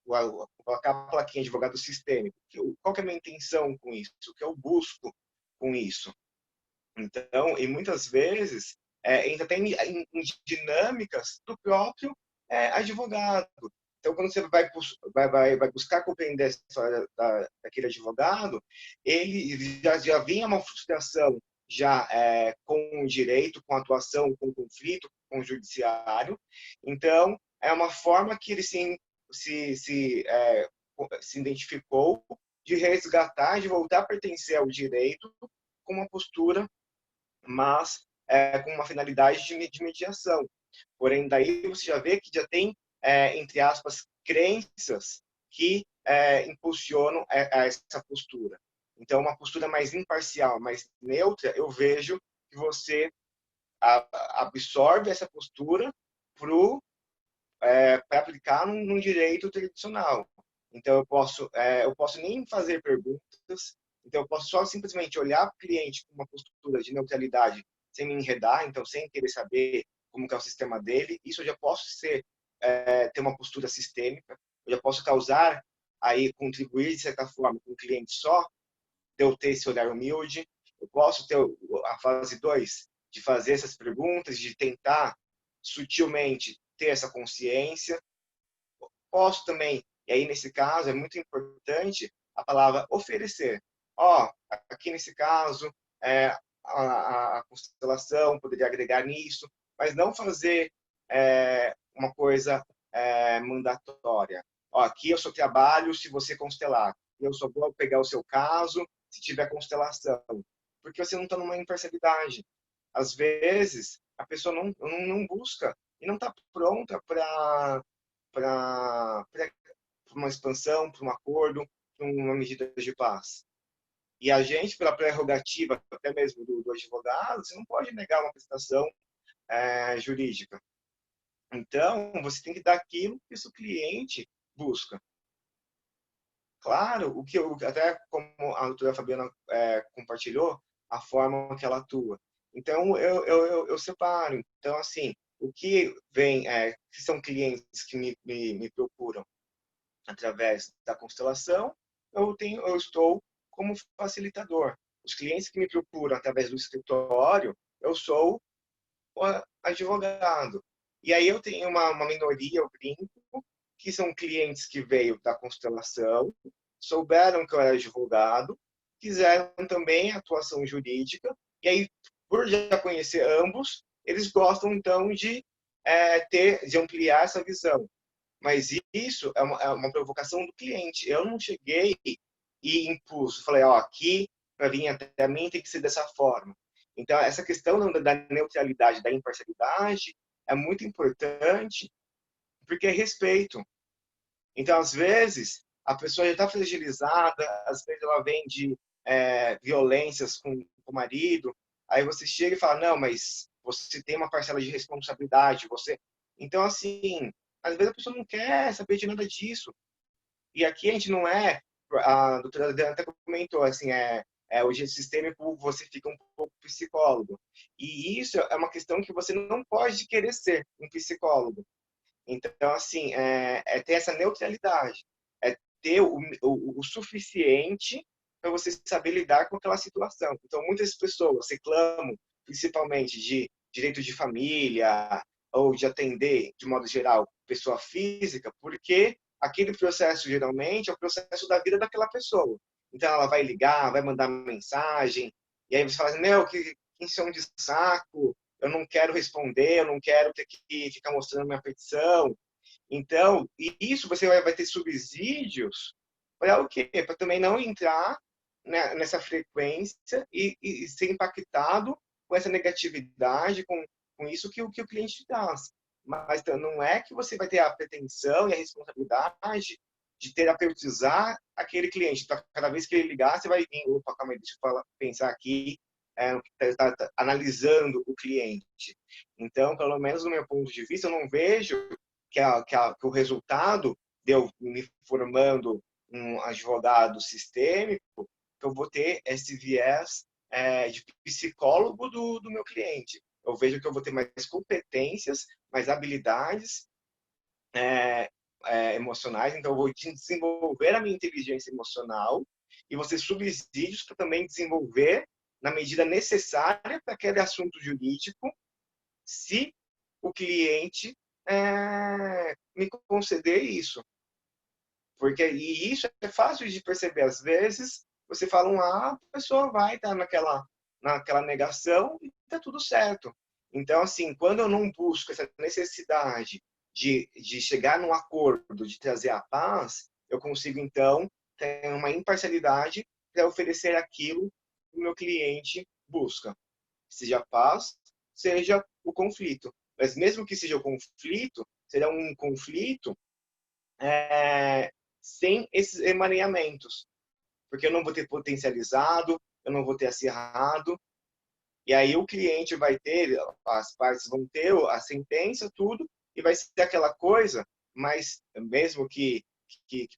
colocar a plaquinha advogado sistêmico. Qual que é a minha intenção com isso? O que eu busco com isso? Então, e muitas vezes, entra até em dinâmicas do próprio advogado. Então, quando você vai buscar compreender a história daquele advogado, ele já vinha uma frustração já com o direito, com a atuação, com o conflito, com o judiciário. Então, é uma forma que ele se identificou de resgatar, de voltar a pertencer ao direito com uma postura, mas com uma finalidade de mediação. Porém, daí você já vê que já tem, entre aspas, crenças que impulsionam essa postura. Então, uma postura mais imparcial, mais neutra, eu vejo que você absorve essa postura para aplicar num direito tradicional. Então, eu posso nem fazer perguntas, então eu posso só simplesmente olhar para o cliente com uma postura de neutralidade, sem me enredar, então sem querer saber como que é o sistema dele. Isso eu já posso ter uma postura sistêmica, eu já posso causar, contribuir de certa forma com o cliente só, de eu ter esse olhar humilde. Eu posso ter a fase 2, de fazer essas perguntas, de tentar sutilmente ter essa consciência. Posso também, e aí nesse caso é muito importante a palavra oferecer. Aqui nesse caso, a constelação poderia agregar nisso, mas não fazer uma coisa mandatória. Aqui eu só trabalho se você constelar. Eu só vou pegar o seu caso se tiver constelação. Porque você não está numa imparcialidade. Às vezes, a pessoa não busca e não está pronta para uma expansão, para um acordo, para uma medida de paz. E a gente, pela prerrogativa, até mesmo do advogado, você não pode negar uma prestação jurídica. Então, você tem que dar aquilo que o seu cliente busca. Claro, até como a doutora Fabiana compartilhou, a forma que ela atua. Então, eu separo. Então, assim, o que vem, que são clientes que me procuram através da constelação, eu estou como facilitador. Os clientes que me procuram através do escritório, eu sou o advogado. E aí eu tenho uma minoria, eu brinco, que são clientes que veio da constelação, souberam que eu era advogado, quiseram também atuação jurídica, e aí, por já conhecer ambos, eles gostam, então, de ampliar essa visão. Mas isso é uma provocação do cliente. Eu não cheguei e impus, falei, aqui, para vir até mim, tem que ser dessa forma. Então, essa questão da neutralidade, da imparcialidade, é muito importante, porque é respeito. Então, às vezes, a pessoa já está fragilizada, às vezes ela vem de violências com o marido, aí você chega e fala, não, mas você tem uma parcela de responsabilidade, você... Então, assim, às vezes a pessoa não quer saber de nada disso. E aqui a gente não a doutora Adriana até comentou, assim, hoje sistêmico você fica um pouco psicólogo. E isso é uma questão que você não pode querer ser um psicólogo. Então, assim, ter essa neutralidade, ter o suficiente para você saber lidar com aquela situação. Então, muitas pessoas reclamam, principalmente de direito de família, ou de atender, de modo geral, pessoa física, porque aquele processo, geralmente, é o processo da vida daquela pessoa. Então, ela vai ligar, vai mandar mensagem, e aí você fala assim, meu, que enchão de saco, eu não quero responder, eu não quero ter que ficar mostrando minha petição. Então, e isso você vai ter subsídios para o quê? Para também não entrar nessa frequência e ser impactado com essa negatividade, com isso que o cliente te dá. Mas não é que você vai ter a pretensão e a responsabilidade de terapeutizar aquele cliente. Então, cada vez que ele ligar, você vai vir, opa, calma aí, deixa eu pensar aqui, tá analisando o cliente. Então, pelo menos do meu ponto de vista, eu não vejo que o resultado de eu me formando um advogado sistêmico, que eu vou ter esse viés de psicólogo do meu cliente. Eu vejo que eu vou ter mais competências, mais habilidades, emocionais, então eu vou desenvolver a minha inteligência emocional e vou ter subsídios para também desenvolver na medida necessária para aquele assunto jurídico, se o cliente me conceder isso. Porque e isso é fácil de perceber. Às vezes, você fala a pessoa vai estar naquela negação e está tudo certo. Então, assim, quando eu não busco essa necessidade de chegar num acordo, de trazer a paz, eu consigo, então, ter uma imparcialidade para oferecer aquilo que o meu cliente busca. Seja a paz, seja o conflito. Mas mesmo que seja o conflito, será um conflito sem esses emaranhamentos. Porque eu não vou ter potencializado, eu não vou ter acirrado, e aí o cliente vai ter, as partes vão ter a sentença, tudo, e vai ser aquela coisa, mas mesmo que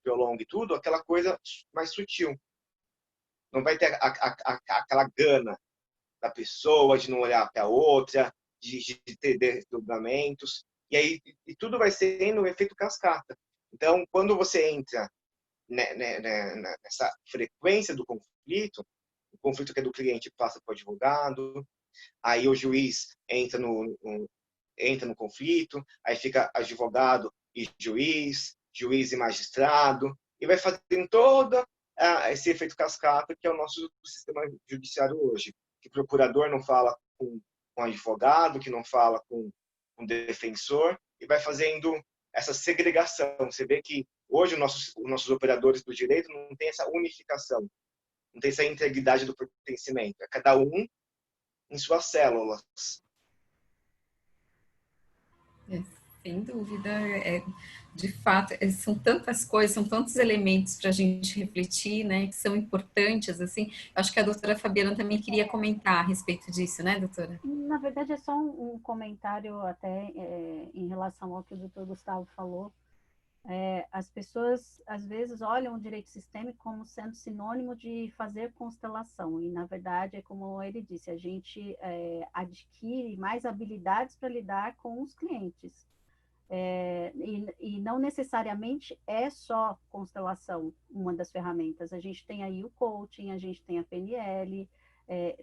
prolongue tudo, aquela coisa mais sutil. Não vai ter aquela gana da pessoa de não olhar para a outra, de ter desdobramentos, e aí tudo vai sendo um efeito cascata. Então, quando você entra nessa frequência do conflito, o conflito que é do cliente passa para o advogado, aí o juiz entra no conflito, aí fica advogado e juiz, juiz e magistrado, e vai fazendo todo esse efeito cascata que é o nosso sistema judiciário hoje. Que o procurador não fala com advogado, que não fala com defensor, e vai fazendo essa segregação. Você vê que hoje os nossos operadores do direito não tem essa unificação, não tem essa integridade do pertencimento. É cada um em suas células. Sem dúvida, de fato, são tantas coisas, são tantos elementos para a gente refletir, né, que são importantes, assim. Acho que a doutora Fabiana também queria comentar a respeito disso, né, doutora? Na verdade, é só um comentário até em relação ao que o doutor Gustavo falou. As pessoas, às vezes, olham o direito sistêmico como sendo sinônimo de fazer constelação, e, na verdade, é como ele disse, a gente adquire mais habilidades para lidar com os clientes. E não necessariamente é só constelação uma das ferramentas. A gente tem aí o coaching, a gente tem a PNL,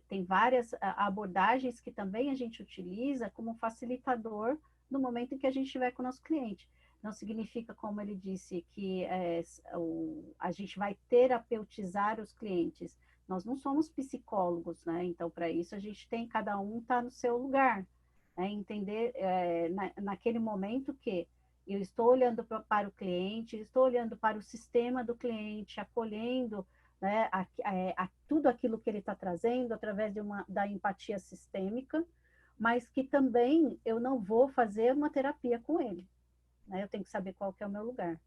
tem várias abordagens que também a gente utiliza como facilitador no momento em que a gente estiver com o nosso cliente. Não significa, como ele disse, que a gente vai terapeutizar os clientes. Nós não somos psicólogos, né? Então, para isso, a gente tem, cada um está no seu lugar. Entender naquele momento que eu estou olhando para o cliente, estou olhando para o sistema do cliente, acolhendo, né, tudo aquilo que ele está trazendo através da empatia sistêmica, mas que também eu não vou fazer uma terapia com ele. Né, eu tenho que saber qual que é o meu lugar.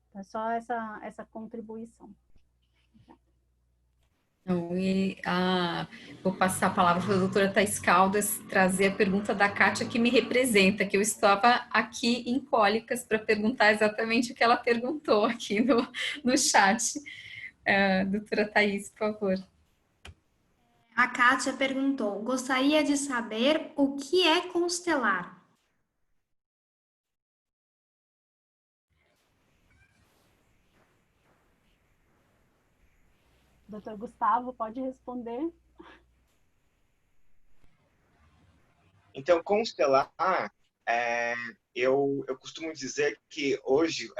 Então, é só essa contribuição. Vou passar a palavra para a doutora Thais Caldas trazer a pergunta da Kátia que me representa, que eu estava aqui em cólicas para perguntar exatamente o que ela perguntou aqui no chat. Doutora Thais, por favor. A Kátia perguntou: gostaria de saber o que é constelar? Doutor Gustavo, pode responder? Então, constelar, eu costumo dizer que hoje,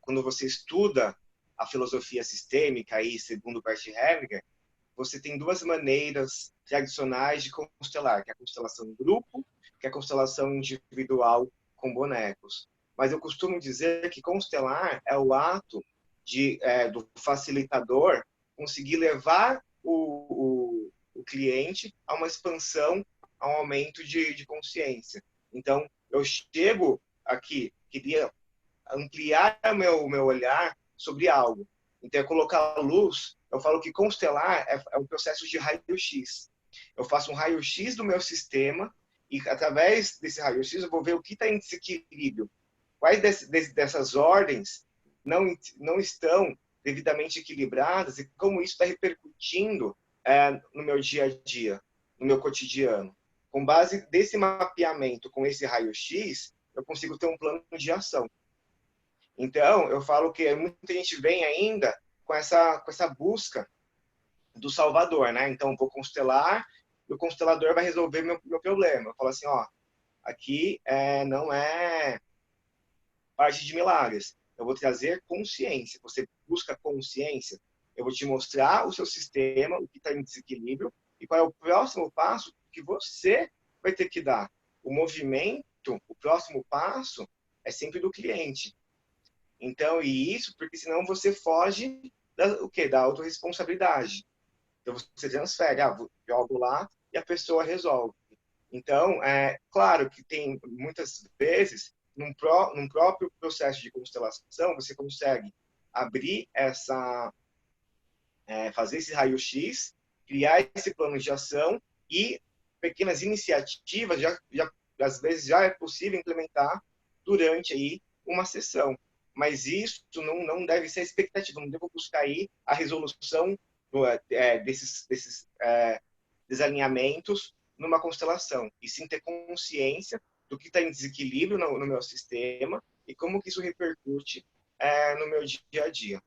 quando você estuda a filosofia sistêmica, aí, segundo Bert Hellinger, você tem duas maneiras tradicionais de constelar, que é a constelação em grupo, que é a constelação individual com bonecos. Mas eu costumo dizer que constelar é o ato do facilitador conseguir levar o cliente a uma expansão, a um aumento de consciência. Então, eu chego aqui, queria ampliar meu olhar sobre algo. Então, é colocar luz. Eu falo que constelar é um processo de raio-x. Eu faço um raio-x do meu sistema e, através desse raio-x, eu vou ver o que está em desequilíbrio. Quais dessas ordens não estão devidamente equilibradas e como isso está repercutindo no meu dia a dia, no meu cotidiano. Com base desse mapeamento, com esse raio-x, eu consigo ter um plano de ação. Então, eu falo que muita gente vem ainda com essa busca do Salvador, né? Então, vou constelar e o constelador vai resolver meu problema. Eu falo assim, ó, aqui não é parte de milagres. Eu vou trazer consciência. Você busca consciência, eu vou te mostrar o seu sistema, o que está em desequilíbrio, e qual é o próximo passo que você vai ter que dar. O movimento, o próximo passo, é sempre do cliente. Então, e isso porque senão você foge da autorresponsabilidade. Então, você transfere, jogo lá e a pessoa resolve. Então, claro que tem muitas vezes, num próprio processo de constelação, você consegue abrir fazer esse raio-x, criar esse plano de ação e pequenas iniciativas, às vezes já é possível implementar durante aí uma sessão. Mas isso não deve ser a expectativa, não devo buscar aí a resolução desses desalinhamentos numa constelação, e sim ter consciência do que está em desequilíbrio no meu sistema e como que isso repercute no meu dia a dia.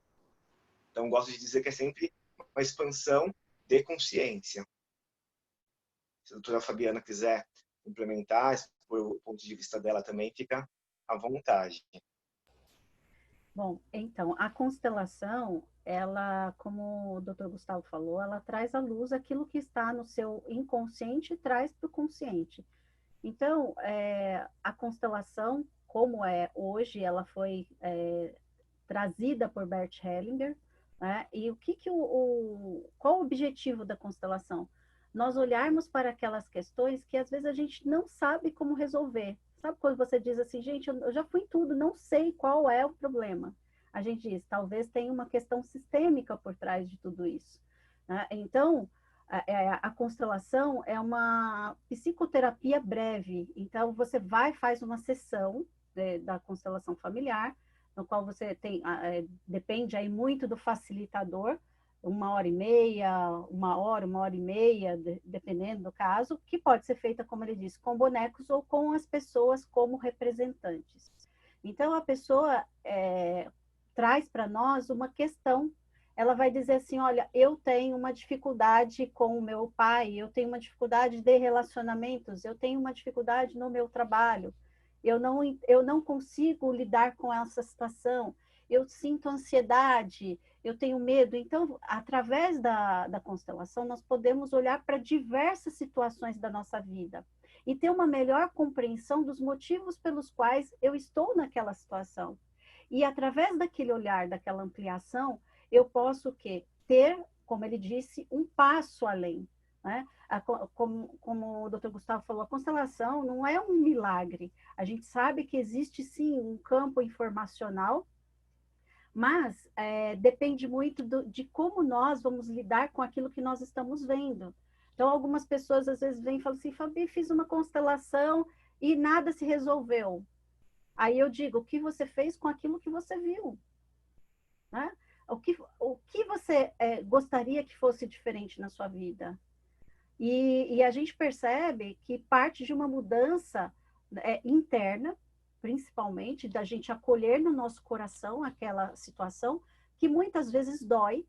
Então, gosto de dizer que é sempre uma expansão de consciência. Se a doutora Fabiana quiser complementar, por o ponto de vista dela também, fica à vontade. Bom, então, a constelação, ela, como o Dr. Gustavo falou, ela traz à luz aquilo que está no seu inconsciente e traz para o consciente. Então, a constelação, como é hoje, ela foi trazida por Bert Hellinger, né? E qual o objetivo da constelação? Nós olharmos para aquelas questões que às vezes a gente não sabe como resolver. Sabe quando você diz assim, gente, eu já fui em tudo, não sei qual é o problema. A gente diz, talvez tenha uma questão sistêmica por trás de tudo isso, né? Então, a constelação é uma psicoterapia breve. Então, você faz uma sessão da constelação familiar, no qual você tem, depende aí muito do facilitador, 1h30, 1 hora e meia, dependendo do caso, que pode ser feita, como ele disse, com bonecos ou com as pessoas como representantes. Então, a pessoa traz para nós uma questão. Ela vai dizer assim, olha, eu tenho uma dificuldade com o meu pai, eu tenho uma dificuldade de relacionamentos, eu tenho uma dificuldade no meu trabalho, eu não consigo lidar com essa situação, eu sinto ansiedade, eu tenho medo. Então, através da constelação, nós podemos olhar para diversas situações da nossa vida e ter uma melhor compreensão dos motivos pelos quais eu estou naquela situação. E através daquele olhar, daquela ampliação, eu posso ter, como ele disse, um passo além, né? Como o Dr. Gustavo falou, a constelação não é um milagre. A gente sabe que existe, sim, um campo informacional, mas depende muito de como nós vamos lidar com aquilo que nós estamos vendo. Então, algumas pessoas às vezes vêm e falam assim, Fabi, fiz uma constelação e nada se resolveu. Aí eu digo, o que você fez com aquilo que você viu? Né? O que você gostaria que fosse diferente na sua vida? E a gente percebe que parte de uma mudança interna, principalmente, da gente acolher no nosso coração aquela situação que muitas vezes dói,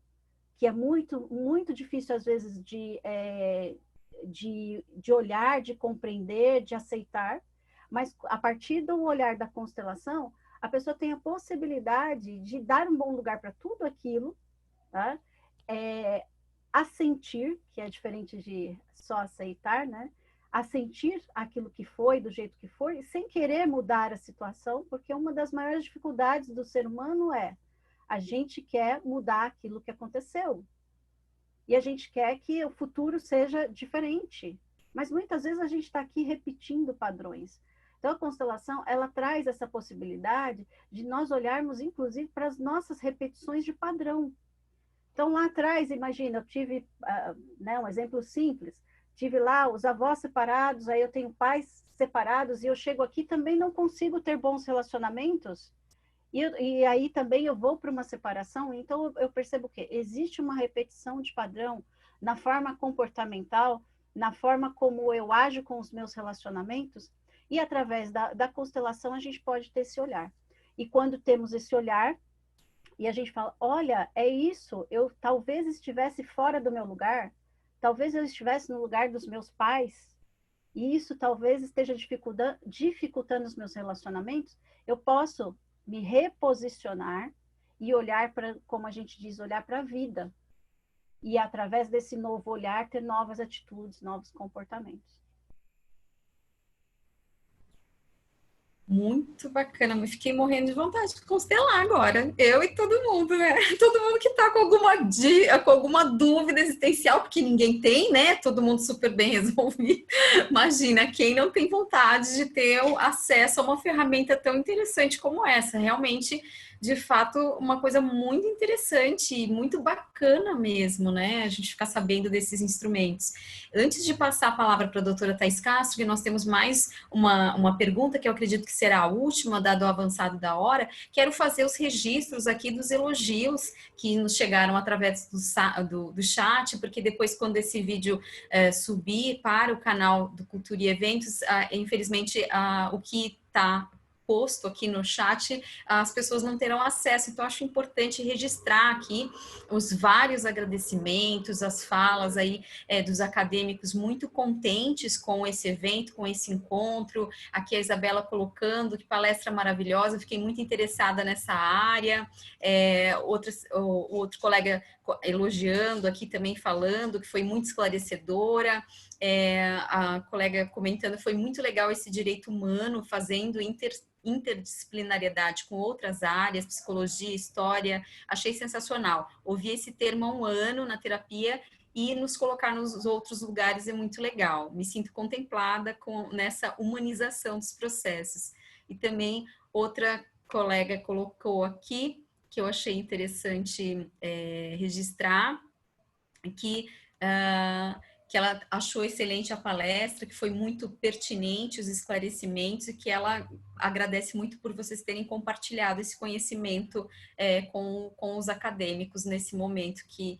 que é muito, muito difícil, às vezes, de olhar, de compreender, de aceitar, mas a partir do olhar da constelação, a pessoa tem a possibilidade de dar um bom lugar para tudo aquilo, tá? Assentir, que é diferente de só aceitar, né? Assentir aquilo que foi, do jeito que foi, sem querer mudar a situação, porque uma das maiores dificuldades do ser humano é a gente quer mudar aquilo que aconteceu. E a gente quer que o futuro seja diferente. Mas muitas vezes a gente está aqui repetindo padrões. Então, a constelação, ela traz essa possibilidade de nós olharmos, inclusive, para as nossas repetições de padrão. Então, lá atrás, imagina, eu tive um exemplo simples, tive lá os avós separados, aí eu tenho pais separados, e eu chego aqui também não consigo ter bons relacionamentos, e aí também eu vou para uma separação. Então, eu percebo que existe uma repetição de padrão na forma comportamental, na forma como eu ajo com os meus relacionamentos, e através da constelação a gente pode ter esse olhar. E quando temos esse olhar, e a gente fala, olha, é isso, eu talvez estivesse fora do meu lugar, talvez eu estivesse no lugar dos meus pais, e isso talvez esteja dificultando os meus relacionamentos, eu posso me reposicionar e olhar para, como a gente diz, olhar para a vida. E através desse novo olhar, ter novas atitudes, novos comportamentos. Muito bacana, me fiquei morrendo de vontade de constelar agora. Eu e todo mundo, né? Todo mundo que tá com alguma dúvida existencial, porque ninguém tem, né? Todo mundo super bem resolvido. Imagina, quem não tem vontade de ter o acesso a uma ferramenta tão interessante como essa? Realmente, de fato, uma coisa muito interessante e muito bacana mesmo, né? A gente ficar sabendo desses instrumentos. Antes de passar a palavra para a doutora Thais Castro, que nós temos mais uma pergunta que eu acredito que será a última, dado o avançado da hora, quero fazer os registros aqui dos elogios que nos chegaram através do chat, porque depois, quando esse vídeo subir para o canal do Cultura e Eventos, infelizmente, o que está posto aqui no chat, as pessoas não terão acesso, então acho importante registrar aqui os vários agradecimentos, as falas aí dos acadêmicos muito contentes com esse evento, com esse encontro, aqui a Isabela colocando que palestra maravilhosa, fiquei muito interessada nessa área, o outro colega elogiando aqui também, falando que foi muito esclarecedora, a colega comentando, foi muito legal esse direito humano, fazendo interdisciplinariedade com outras áreas, psicologia, história, achei sensacional. Ouvi esse termo há um ano na terapia e nos colocar nos outros lugares é muito legal. Me sinto contemplada nessa humanização dos processos. E também outra colega colocou aqui, que eu achei interessante registrar, que ela achou excelente a palestra, que foi muito pertinente os esclarecimentos e que ela agradece muito por vocês terem compartilhado esse conhecimento com os acadêmicos nesse momento que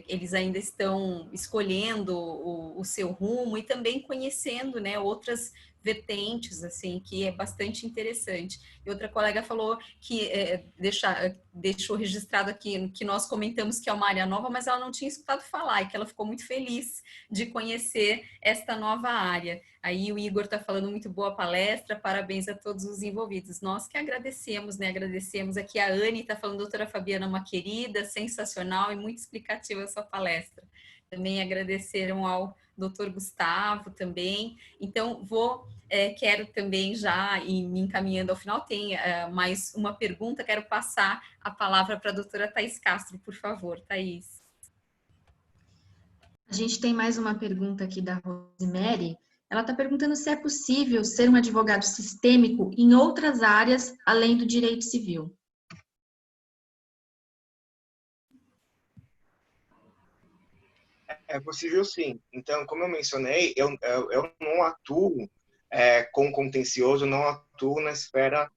eles ainda estão escolhendo o seu rumo e também conhecendo, né, outras vertentes, assim, que é bastante interessante. E outra colega falou que deixou registrado aqui que nós comentamos que é uma área nova, mas ela não tinha escutado falar e que ela ficou muito feliz de conhecer esta nova área. Aí o Igor está falando muito boa palestra, parabéns a todos os envolvidos. Nós que agradecemos, né? Agradecemos aqui a Anne, está falando, doutora Fabiana, uma querida, sensacional e muito explicativa a sua palestra. Também agradeceram ao doutor Gustavo também. Então, quero também já, e me encaminhando ao final, tem mais uma pergunta, quero passar a palavra para a doutora Thais Castro, por favor, Thais. A gente tem mais uma pergunta aqui da Rosemary. Ela está perguntando se é possível ser um advogado sistêmico em outras áreas, além do direito civil. É possível, sim. Então, como eu mencionei, eu não atuo com contencioso, não atuo na esfera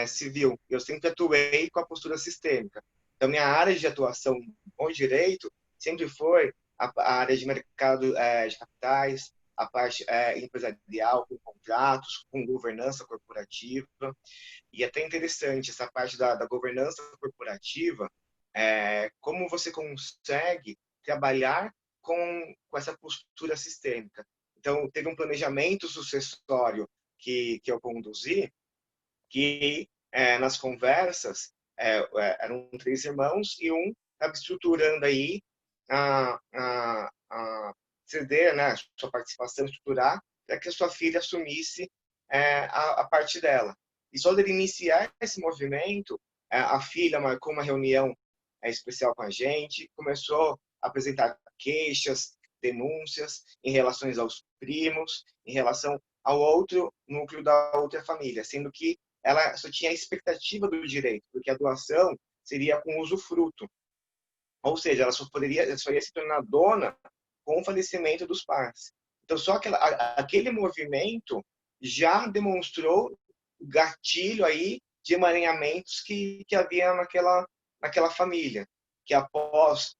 civil. Eu sempre atuei com a postura sistêmica. Então, minha área de atuação com direito sempre foi a área de mercado de capitais, a parte empresarial, com contratos, com governança corporativa. E é até interessante essa parte da governança corporativa, como você consegue trabalhar com essa postura sistêmica. Então, teve um planejamento sucessório que eu conduzi, que nas conversas eram 3 irmãos e um estava estruturando aí a ceder, né, a sua participação, estruturar, para que a sua filha assumisse a parte dela. E só dele iniciar esse movimento, a filha marcou uma reunião especial com a gente, começou a apresentar queixas, denúncias em relação aos primos, em relação ao outro núcleo da outra família, sendo que ela só tinha a expectativa do direito, porque a doação seria com usufruto. Ou seja, ela só ia se tornar dona com o falecimento dos pais. Então, só aquele movimento já demonstrou o gatilho aí de emaranhamentos que havia naquela família, que após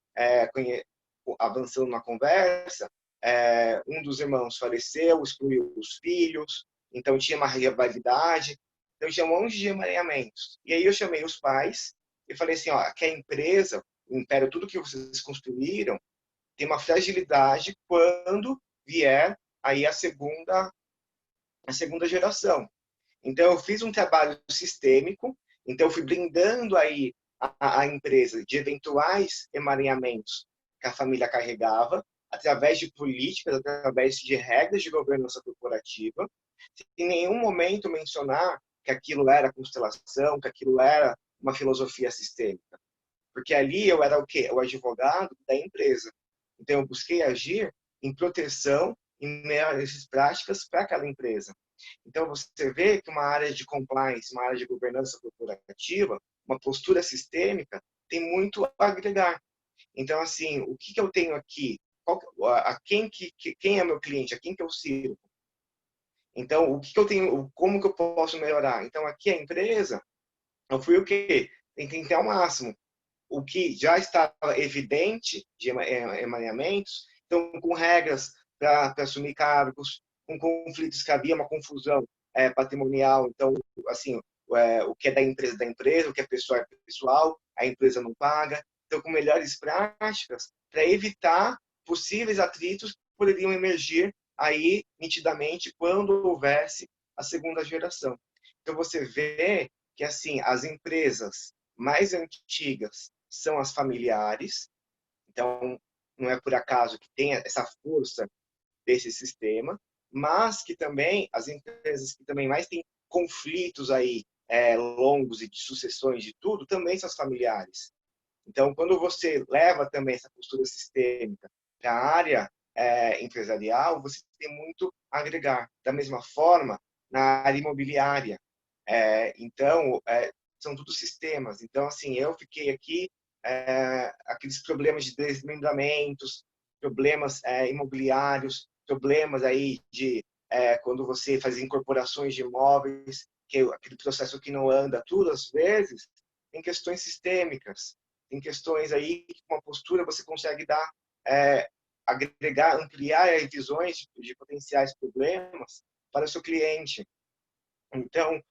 avançando na conversa, um dos irmãos faleceu, excluiu os filhos, então tinha uma rivalidade, Então, tinha um monte de emaranhamentos. E aí eu chamei os pais e falei assim, ó, que a empresa, o Império, tudo que vocês construíram, tem uma fragilidade quando vier aí a segunda geração. Então, eu fiz um trabalho sistêmico, então eu fui blindando aí a empresa de eventuais emaranhamentos que a família carregava, através de políticas, através de regras de governança corporativa, em nenhum momento mencionar que aquilo era constelação, que aquilo era uma filosofia sistêmica. Porque ali eu era o quê? O advogado da empresa. Então, eu busquei agir em proteção, em melhores práticas para aquela empresa. Então, você vê que uma área de compliance, uma área de governança corporativa, uma postura sistêmica, tem muito a agregar. Então, assim, o que eu tenho aqui? Quem é meu cliente? A quem que eu sirvo? Então, o que eu tenho? Como que eu posso melhorar? Então, aqui a empresa, eu fui o quê? Tentei ao máximo o que já estava evidente de emaranhamentos, então, com regras para assumir cargos, com conflitos que havia uma confusão patrimonial, então, assim, o que é da empresa, o que é pessoal, a empresa não paga, então, com melhores práticas para evitar possíveis atritos que poderiam emergir aí, nitidamente, quando houvesse a segunda geração. Então, você vê que, assim, as empresas mais antigas são as familiares, então não é por acaso que tem essa força desse sistema, mas que também as empresas que também mais têm conflitos aí longos e de sucessões de tudo, também são as familiares. Então, quando você leva também essa postura sistêmica para a área empresarial, você tem muito a agregar. Da mesma forma, na área imobiliária. Então, são tudo sistemas. Então, assim, eu fiquei aqui, aqueles problemas de desmembramentos, problemas imobiliários, problemas aí de quando você faz incorporações de imóveis, que aquele processo que não anda, tudo às vezes tem questões sistêmicas, tem questões aí que com uma postura você consegue dar, agregar, ampliar as visões de potenciais problemas para o seu cliente. Então,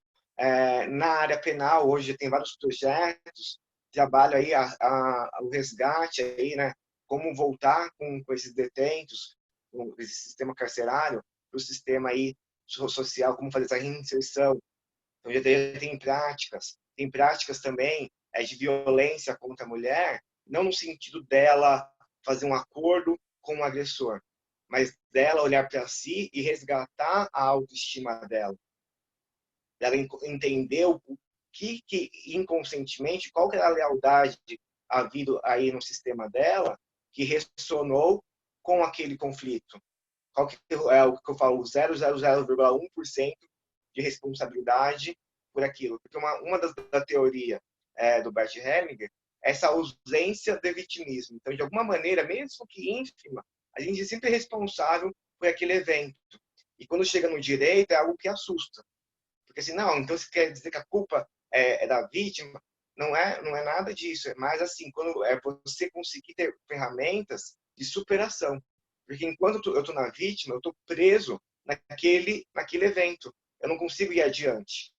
na área penal, hoje tem vários projetos, trabalho aí o resgate, aí, né, como voltar com esses detentos, com esse sistema carcerário, para o sistema aí social, como fazer essa reinserção. Então, já tem práticas também de violência contra a mulher, não no sentido dela fazer um acordo com o agressor, mas dela olhar para si e resgatar a autoestima dela. Ela entendeu o que inconscientemente, qual que era a lealdade havido aí no sistema dela, que ressonou com aquele conflito. Qual que é o que eu falo, 0,01% de responsabilidade por aquilo. Porque uma da teoria do Bert Hellinger é essa ausência de vitimismo. Então, de alguma maneira, mesmo que ínfima, a gente é sempre responsável por aquele evento. E quando chega no direito, é algo que assusta. Porque assim, não, então você quer dizer que a culpa é da vítima? Não é nada disso. É mais assim, quando você conseguir ter ferramentas de superação. Porque enquanto eu estou na vítima, eu estou preso naquele evento. Eu não consigo ir adiante.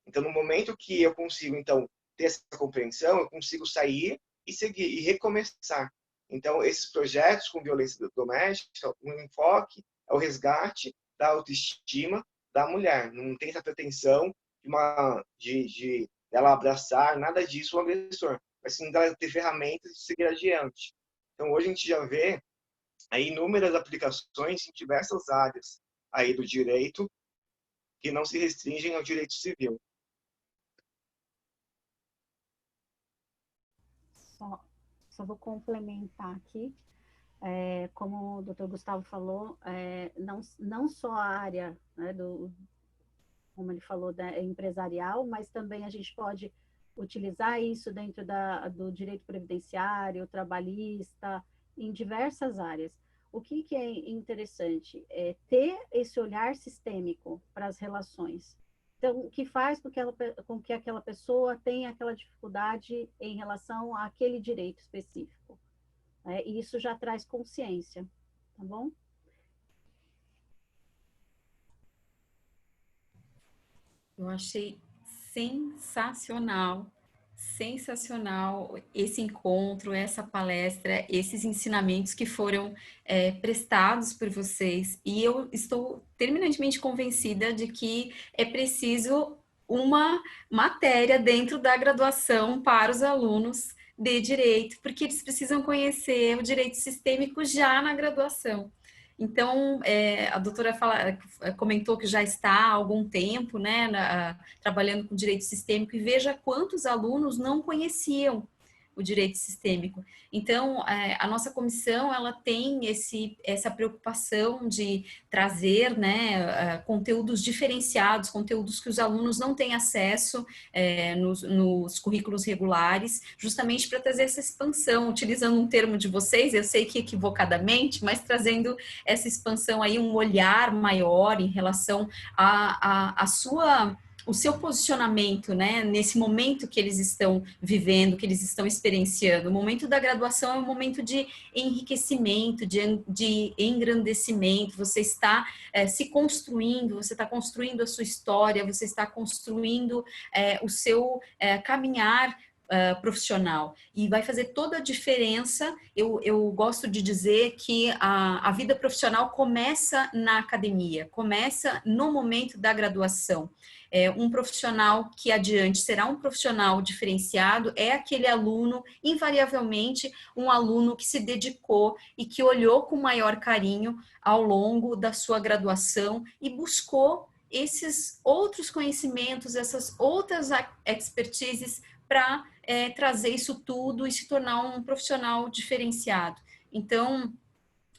Então, no momento que eu consigo, então, ter essa compreensão, eu consigo sair e seguir, e recomeçar. Então, esses projetos com violência doméstica, o enfoque é o resgate da autoestima da mulher. Não tem essa pretensão de ela abraçar, nada disso, o agressor. Mas sim dela ter ferramentas de seguir adiante. Então, hoje a gente já vê aí inúmeras aplicações em diversas áreas aí do direito que não se restringem ao direito civil. Só vou complementar aqui. Como o doutor Gustavo falou, não só a área, né, como ele falou, empresarial, mas também a gente pode utilizar isso dentro do direito previdenciário, trabalhista, em diversas áreas. O que é interessante é ter esse olhar sistêmico para as relações. Então, o que faz com que aquela pessoa tenha aquela dificuldade em relação àquele direito específico. E isso já traz consciência, tá bom? Eu achei sensacional, sensacional esse encontro, essa palestra, esses ensinamentos que foram prestados por vocês. E eu estou terminantemente convencida de que é preciso uma matéria dentro da graduação para os alunos de direito, porque eles precisam conhecer o direito sistêmico já na graduação. Então, a doutora comentou que já está há algum tempo, né, trabalhando com direito sistêmico, e veja quantos alunos não conheciam o direito sistêmico. Então, a nossa comissão, ela tem essa preocupação de trazer, né, conteúdos diferenciados, conteúdos que os alunos não têm acesso nos currículos regulares, justamente para trazer essa expansão, utilizando um termo de vocês, eu sei que equivocadamente, mas trazendo essa expansão aí, um olhar maior em relação o seu posicionamento, né, nesse momento que eles estão vivendo, que eles estão experienciando. O momento da graduação é um momento de enriquecimento, de engrandecimento, você está se construindo, você está construindo a sua história, você está construindo o seu caminhar profissional, e vai fazer toda a diferença. Eu gosto de dizer que a vida profissional começa na academia, começa no momento da graduação. Um profissional que adiante será um profissional diferenciado é aquele aluno, invariavelmente, um aluno que se dedicou e que olhou com maior carinho ao longo da sua graduação e buscou esses outros conhecimentos, essas outras expertises para trazer isso tudo e se tornar um profissional diferenciado. Então,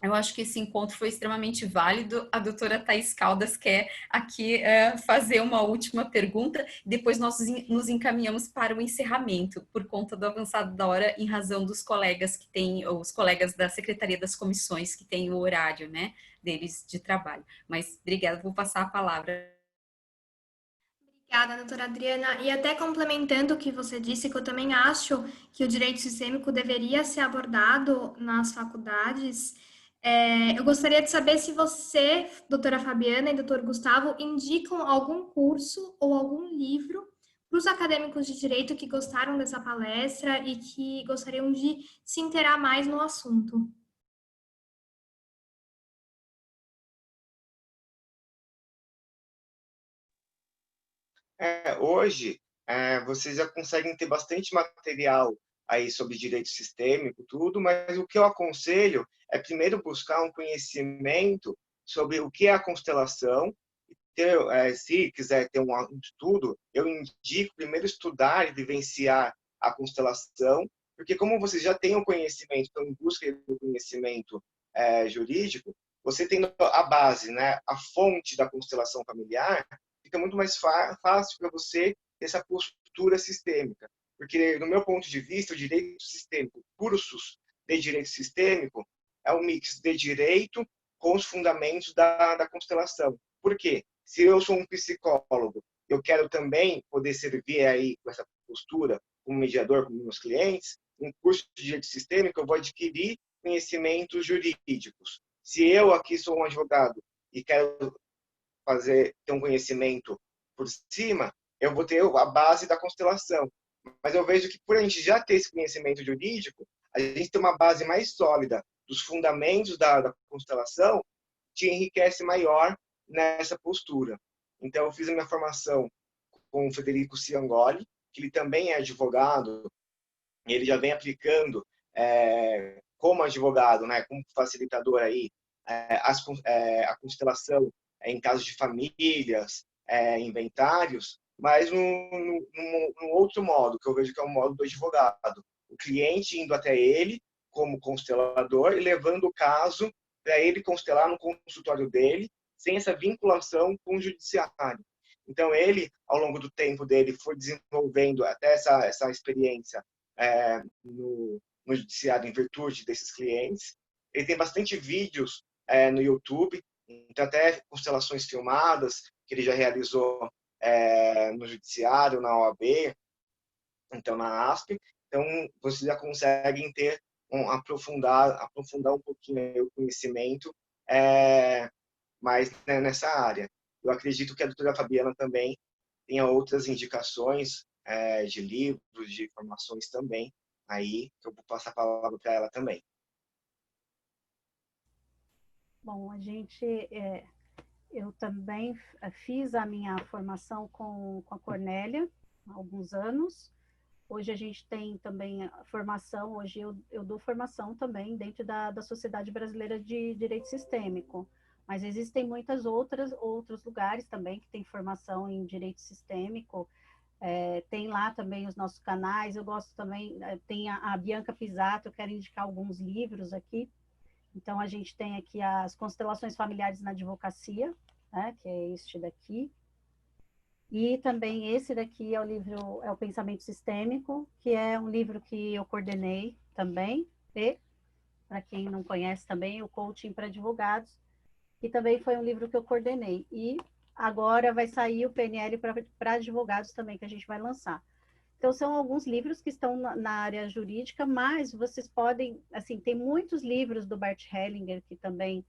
eu acho que esse encontro foi extremamente válido. A doutora Thaís Caldas quer aqui fazer uma última pergunta, depois nós nos encaminhamos para o encerramento, por conta do avançado da hora, em razão dos colegas que têm, os colegas da Secretaria das Comissões, que têm o horário, né, deles de trabalho. Mas, obrigada, vou passar a palavra. Obrigada, doutora Adriana. E até complementando o que você disse, que eu também acho que o direito sistêmico deveria ser abordado nas faculdades, eu gostaria de saber se você, doutora Fabiana e doutor Gustavo, indicam algum curso ou algum livro para os acadêmicos de direito que gostaram dessa palestra e que gostariam de se inteirar mais no assunto. Hoje, vocês já conseguem ter bastante material aí sobre direito sistêmico, tudo, mas o que eu aconselho é primeiro buscar um conhecimento sobre o que é a constelação. Se quiser ter um estudo, eu indico primeiro estudar e vivenciar a constelação, porque como vocês já têm o conhecimento, estão em busca do conhecimento jurídico, você tendo a base, né, a fonte da constelação familiar, fica muito mais fácil para você ter essa postura sistêmica. Porque, no meu ponto de vista, o direito sistêmico, cursos de direito sistêmico, é um mix de direito com os fundamentos da constelação. Por quê? Se eu sou um psicólogo, eu quero também poder servir aí com essa postura como mediador com meus clientes, um curso de direito sistêmico, eu vou adquirir conhecimentos jurídicos. Se eu aqui sou um advogado e quero ter um conhecimento por cima, eu vou ter a base da constelação. Mas eu vejo que por a gente já ter esse conhecimento jurídico, a gente tem uma base mais sólida dos fundamentos da constelação, te enriquece maior nessa postura. Então, eu fiz a minha formação com o Federico Ciangoli, que ele também é advogado, e ele já vem aplicando como advogado, né, como facilitador aí, a constelação em casos de famílias, inventários, mas num outro modo, que eu vejo que é o modo do advogado. O cliente indo até ele como constelador e levando o caso para ele constelar no consultório dele, sem essa vinculação com o judiciário. Então, ele, ao longo do tempo dele, foi desenvolvendo até essa experiência no judiciário em virtude desses clientes. Ele tem bastante vídeos no YouTube, então até constelações filmadas que ele já realizou no judiciário, na OAB, então na ASP. Então, vocês já conseguem ter aprofundar um pouquinho o conhecimento mais nessa área. Eu acredito que a doutora Fabiana também tenha outras indicações de livros, de informações também, aí que eu vou passar a palavra para ela também. Bom, eu também fiz a minha formação com a Cornélia há alguns anos. Hoje a gente tem também a formação, hoje eu dou formação também dentro da Sociedade Brasileira de Direito Sistêmico, mas existem outros lugares também que tem formação em direito sistêmico. Tem lá também os nossos canais. Eu gosto também, tem a Bianca Pisato, eu quero indicar alguns livros aqui. Então, a gente tem aqui as Constelações Familiares na Advocacia, né, que é este daqui. E também esse daqui é o livro, é o Pensamento Sistêmico, que é um livro que eu coordenei também. E, para quem não conhece também, o Coaching para Advogados, que também foi um livro que eu coordenei. E agora vai sair o PNL para advogados também, que a gente vai lançar. Então, são alguns livros que estão na área jurídica, mas vocês podem, assim, tem muitos livros do Bert Hellinger que também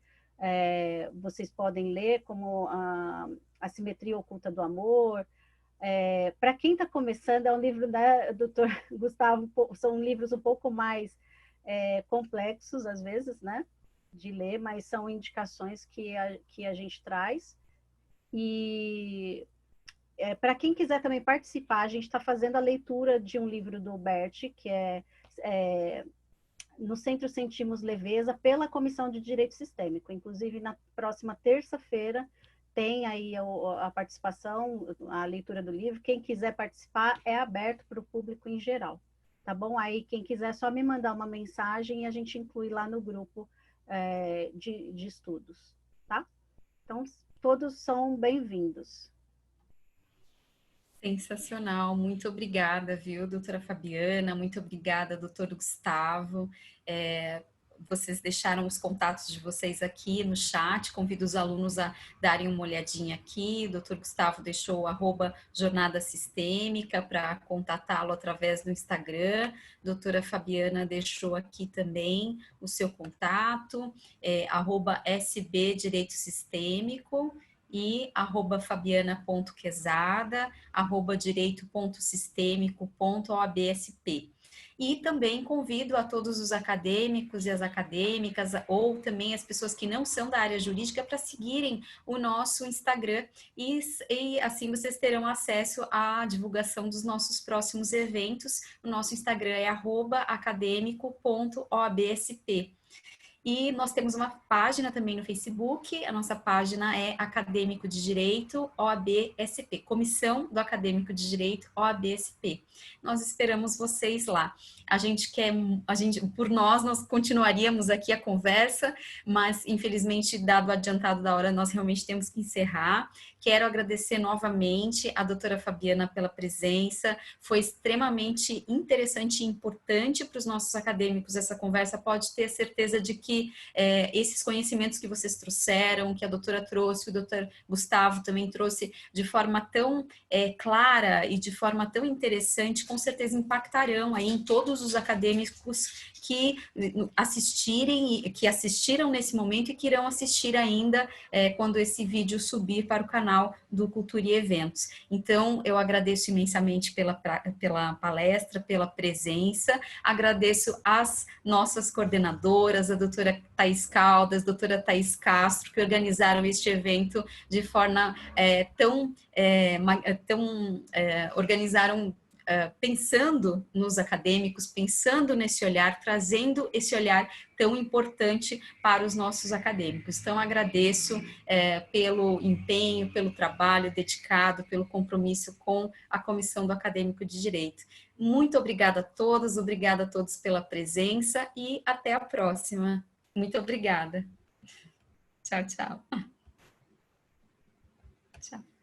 vocês podem ler, como a Simetria Oculta do Amor. Para quem está começando, é um livro da Dr. Gustavo, são livros um pouco mais complexos, às vezes, né, de ler, mas são indicações que a gente traz. E para quem quiser também participar, a gente está fazendo a leitura de um livro do Bert, que é No Centro Sentimos Leveza, pela Comissão de Direito Sistêmico. Inclusive, na próxima terça-feira, tem aí a participação, a leitura do livro. Quem quiser participar, é aberto para o público em geral. Tá bom? Aí, quem quiser, só me mandar uma mensagem e a gente inclui lá no grupo de estudos, tá? Então, todos são bem-vindos. Sensacional, muito obrigada, viu, doutora Fabiana, muito obrigada, doutor Gustavo. Vocês deixaram os contatos de vocês aqui no chat, convido os alunos a darem uma olhadinha aqui. O doutor Gustavo deixou o @jornada sistêmica para contatá-lo através do Instagram. Doutora Fabiana deixou aqui também o seu contato, @SB Direito Sistêmico. E @fabiana.quesada, @direito.sistêmico.oabsp. E também convido a todos os acadêmicos e as acadêmicas, ou também as pessoas que não são da área jurídica, para seguirem o nosso Instagram e assim vocês terão acesso à divulgação dos nossos próximos eventos. O nosso Instagram é @academico.oabsp. E nós temos uma página também no Facebook, a nossa página é Acadêmico de Direito OAB-SP, Comissão do Acadêmico de Direito OAB-SP. Nós esperamos vocês lá. Por nós continuaríamos aqui a conversa, mas infelizmente, dado o adiantado da hora, nós realmente temos que encerrar. Quero agradecer novamente a doutora Fabiana pela presença, foi extremamente interessante e importante para os nossos acadêmicos essa conversa. Pode ter certeza de que esses conhecimentos que vocês trouxeram, que a doutora trouxe, o doutor Gustavo também trouxe de forma tão clara e de forma tão interessante, com certeza impactarão aí em todos os acadêmicos que assistiram nesse momento e que irão assistir ainda quando esse vídeo subir para o canal do Cultura e Eventos. Então, eu agradeço imensamente pela palestra, pela presença, agradeço às nossas coordenadoras, a doutora Thaís Caldas, doutora Thaís Castro, que organizaram este evento de forma organizaram pensando nos acadêmicos, pensando nesse olhar, trazendo esse olhar tão importante para os nossos acadêmicos. Então, agradeço pelo empenho, pelo trabalho dedicado, pelo compromisso com a Comissão do Acadêmico de Direito. Muito obrigada a todas, obrigada a todos pela presença e até a próxima. Muito obrigada. Tchau, tchau. Tchau.